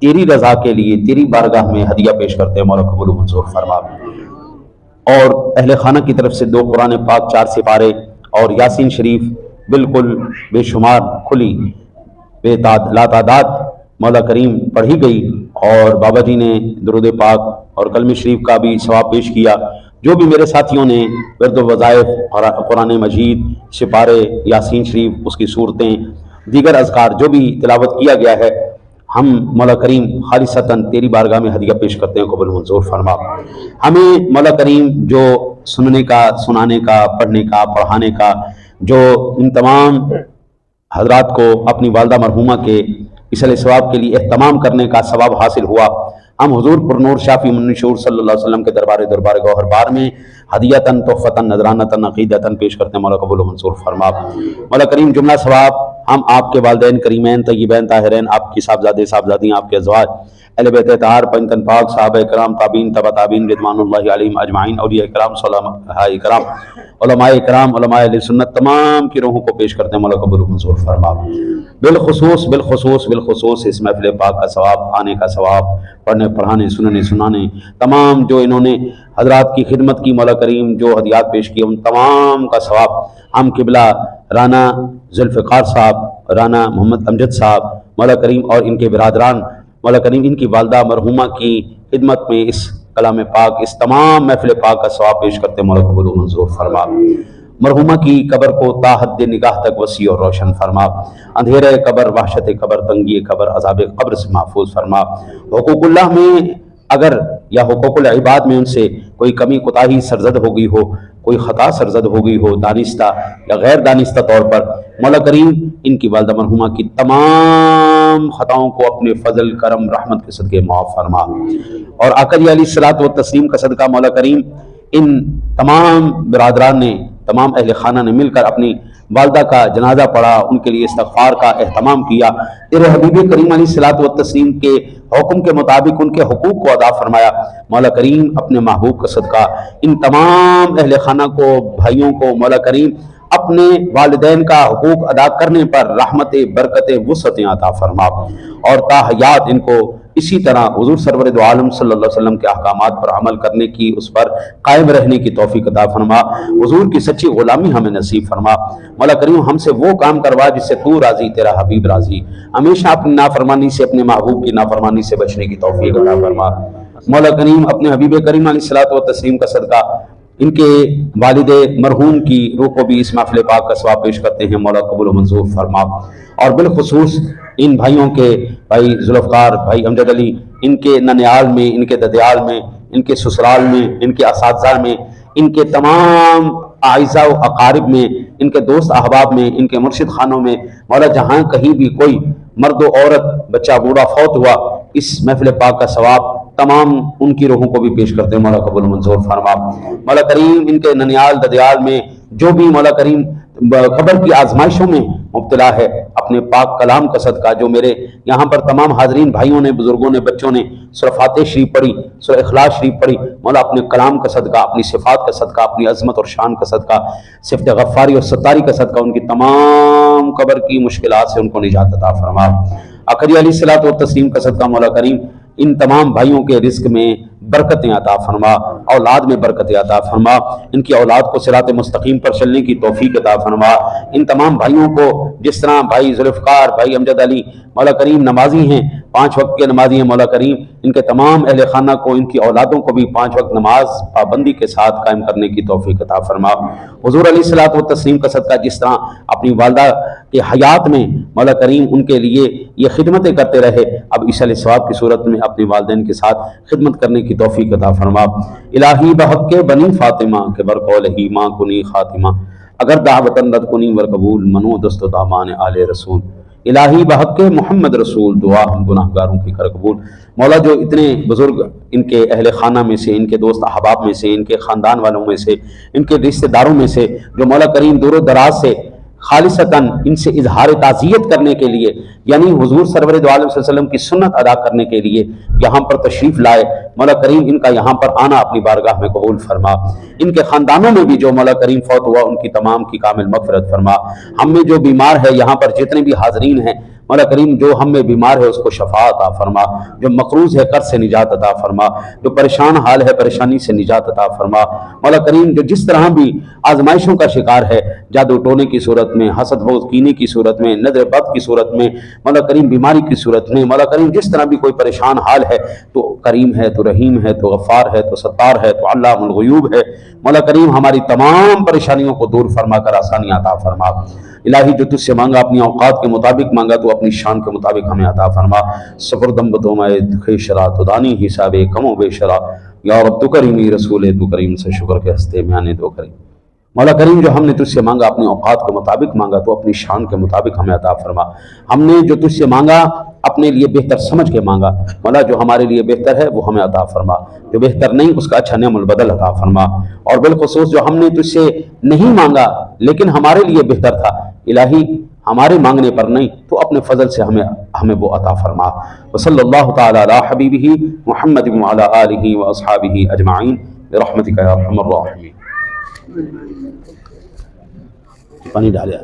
تیری رضا کے لیے تیری بارگاہ میں ہدیہ پیش کرتے ہیں، مولا قبول و منظور فرما۔ اور اہل خانہ کی طرف سے 2 قرآن پاک 4 سپارے اور یاسین شریف بالکل بے شمار کھلی بے لا تعداد مولا کریم پڑھی گئی، اور بابا جی نے درود پاک اور کلمہ شریف کا بھی ثواب پیش کیا۔ جو بھی میرے ساتھیوں نے ورد و وظائف، قرآن مجید، سپارے، یاسین شریف، اس کی صورتیں، دیگر اذکار جو بھی تلاوت کیا گیا ہے، ہم مولا کریم خالصتاً تیری بارگاہ میں ہدیہ پیش کرتے ہیں، قبول منظور فرما۔ ہمیں مولا کریم جو سننے کا، سنانے کا، پڑھنے کا، پڑھانے کا، جو ان تمام حضرات کو اپنی والدہ مرحومہ کے اصل ثواب کے لیے اہتمام کرنے کا ثواب حاصل ہوا، ہم حضور پر نور شافی منشور صلی اللہ علیہ وسلم کے دربار گوہر بار میں ہدیتاً، تحفتاً، نذرانتاً، عقیدتاً پیش کرتے ہیں، مولا قبول و منظور فرما۔ مولا کریم جملہ ثواب ہم آپ کے والدین کریمین طیبین طاہرین، آپ کی صاحبزادے صاحبزادیاں، آپ کے ازواج، اہل بیت اطہار، پنجتن پاک، صحابہ کرام، تابعین، تبع تابعین رضوان اللہ علیہم اجمعین، اولیاء کرام، صلحاء کرام، علماء کرام، علماء اہل سنت تمام کی روحوں کو پیش کرتے ہیں، مولا قبول و منظور فرما۔ بالخصوص اس محفل پاک کا ثواب، آنے کا ثواب، پڑھنے پڑھانے، سننے سنانے، تمام جو انہوں نے حضرات کی خدمت کی، مولا کریم جو ہدیات پیش کیے، ان تمام کا ثواب ہم قبلہ رانا ذوالفقار صاحب، رانا محمد امجد صاحب، مولا کریم اور ان کے برادران، مولا کریم ان کی والدہ مرحومہ کی خدمت میں اس کلام پاک، اس تمام محفل پاک کا ثواب پیش کرتے ہیں، مولا قبول و منظور فرما۔ مرحومہ کی قبر کو تا حد نگاہ تک وسیع اور روشن فرما، اندھیرے قبر، وحشت قبر، تنگی قبر، عذاب قبر سے محفوظ فرما۔ حقوق اللہ میں اگر یا حقوق العباد میں ان سے کوئی کمی کوتاہی سرزد ہو گئی ہو، کوئی خطا سرزد ہو گئی ہو، دانستہ یا غیر دانستہ طور پر، مولا کریم ان کی والدہ مرحومہ کی تمام خطاؤں کو اپنے فضل، کرم، رحمت کے صدقے معاف فرما، اور آقا جی علیہ الصلوۃ والتسلیم کا صدقہ مولا کریم ان تمام برادران نے، تمام اہل خانہ نے مل کر اپنی والدہ کا جنازہ پڑھا، ان کے لیے استغفار کا اہتمام کیا، تیرے حبیب کریم علیہ الصلوۃ والتسلیم کے حکم کے مطابق ان کے حقوق کو ادا فرمایا۔ مولا کریم اپنے محبوب کا صدقہ ان تمام اہل خانہ کو، بھائیوں کو، مولا کریم اپنے والدین کا حقوق ادا کرنے پر رحمت، برکت، وسعتیں عطا فرما، اور تا حیات ان کو اسی طرح حضور سرور دو عالم صلی اللہ علیہ وسلم کے احکامات پر عمل کرنے کی، اس پر قائم رہنے کی توفیق عطا فرما، حضور کی سچی غلامی ہمیں نصیب فرما۔ مولا کریم ہم سے وہ کام کروا جس سے تو راضی، تیرا حبیب راضی، ہمیشہ اپنی نافرمانی سے، اپنے محبوب کی نافرمانی سے بچنے کی توفیق عطا فرما۔ مولا کریم اپنے حبیب کریم علیہ الصلوۃ والتسلیم کا صدقہ ان کے والد مرحوم کی روح کو بھی اس محفل پاک کا ثواب پیش کرتے ہیں، مولا قبول و منظور فرما، اور بالخصوص ان بھائیوں کے، بھائی ذوالفقار، بھائی امجد علی، ان کے ننیال میں، ان کے ددیال میں، ان کے سسرال میں، ان کے اساتذہ میں، ان کے تمام اعزاء و اقارب میں، ان کے دوست احباب میں، ان کے مرشد خانوں میں، مولا جہاں کہیں بھی کوئی مرد و عورت، بچہ بوڑھا فوت ہوا، اس محفل پاک کا ثواب تمام ان کی روحوں کو بھی پیش کرتے ہیں، مولا قبول منظور فرما۔ مولا کریم ان کے ننیال ددیال میں جو بھی مولا کریم قبر کی آزمائشوں میں مبتلا ہے، اپنے پاک کلام کا صدقہ، جو میرے یہاں پر تمام حاضرین بھائیوں نے، بزرگوں نے، بچوں نے سورہ فاتح شریف پڑھی، سورہ اخلاص شریف پڑھی، مولا اپنے کلام کا صدقہ، اپنی صفات کا صدقہ، اپنی عظمت اور شان کا صدقہ، صفت غفاری اور ستاری کا صدقہ، ان کی تمام قبر کی مشکلات سے ان کو نجات عطا فرما۔ آقا جی علیہ الصلوۃ والتسلیم کا صدقہ مولا کریم ان تمام بھائیوں کے رزق میں برکتیں عطا فرما، اولاد میں برکتیں عطا فرما، ان کی اولاد کو صراط مستقیم پر چلنے کی توفیق عطا فرما۔ ان تمام بھائیوں کو، جس طرح بھائی ذوالفقار، بھائی امجد علی مولا کریم نمازی ہیں، 5 وقت کے نمازی ہیں، مولا کریم ان کے تمام اہل خانہ کو، ان کی اولادوں کو بھی 5 وقت نماز پابندی کے ساتھ قائم کرنے کی توفیق عطا فرما۔ حضور علیہ الصلوۃ والتسلیم کا صدقہ جس طرح اپنی والدہ کے حیات میں مولا کریم ان کے لیے یہ خدمتیں کرتے رہے، اب عیسی ثواب کی صورت میں اپنے والدین کے ساتھ خدمت کرنے کی توفیق عطا فرما۔ الہی بحق کے بنی فاطمہ کے برقول ہی ماں کنی خاتمہ، اگر دعوتن رد کنی ور قبول منو دست و دامان آل رسول، الہی بحق کے محمد رسول دعا ہم گناہ گاروں کی کر قبول۔ مولا جو اتنے بزرگ ان کے اہل خانہ میں سے، ان کے دوست احباب میں سے، ان کے خاندان والوں میں سے، ان کے رشتہ داروں میں سے، جو مولا کریم دور و دراز سے خالصتاً ان سے اظہار تعزیت کرنے کے لیے، یعنی حضور سرور دو عالم صلی اللہ علیہ وسلم کی سنت ادا کرنے کے لیے یہاں پر تشریف لائے، مولا کریم ان کا یہاں پر آنا اپنی بارگاہ میں قبول فرما۔ ان کے خاندانوں میں بھی جو مولا کریم فوت ہوا، ان کی تمام کی کامل مغفرت فرما۔ ہم میں جو بیمار ہے، یہاں پر جتنے بھی حاضرین ہیں، مولا کریم جو ہم میں بیمار ہے اس کو شفا عطا فرما، جو مقروض ہے قرض سے نجات عطا فرما، جو پریشان حال ہے پریشانی سے نجات عطا فرما۔ مولا کریم جو جس طرح بھی آزمائشوں کا شکار ہے، جادو ٹونے کی صورت میں، حسد بغض کینے کی صورت میں، نظر بد کی صورت میں، مولا کریم بیماری کی صورت میں، مولا کریم جس طرح بھی کوئی پریشان حال ہے، تو کریم ہے، تو رحیم ہے، تو غفار ہے، تو ستار ہے، تو علام الغیوب ہے۔ مولا کریم ہماری تمام پریشانیوں کو دور فرما کر آسانی عطا فرما۔ الہی جو تجھ سے مانگا اپنی اوقات کے مطابق مانگا، تو اپنی شان کے مطابق ہمیں عطا فرما۔ سپردم بدومائے خیشرا تو دانی حساب کم و بیشرا، یا رب تو کریمی رسول تو کریم سے شکر کے ہستے میں آنے دو کریم۔ مولا کریم جو ہم نے تجھ سے مانگا اپنی اوقات کے مطابق مانگا، تو اپنی شان کے مطابق ہمیں عطا فرما۔ ہم نے جو تجھ سے مانگا اپنے لیے بہتر سمجھ کے مانگا، مولا جو ہمارے لیے بہتر ہے وہ ہمیں عطا فرما، جو بہتر نہیں اس کا اچھا نعم البدل عطا فرما۔ اور بالخصوص جو ہم نے تجھ سے نہیں مانگا لیکن ہمارے لیے بہتر تھا، الہی ہمارے مانگنے پر نہیں تو اپنے فضل سے ہمیں وہ عطا فرما۔ وصلی اللہ تعالی علی حبیبہ محمد وعلی آلہ واصحابہ اجمعین برحمتک یا ارحم الراحمین۔ پانی ڈالیا۔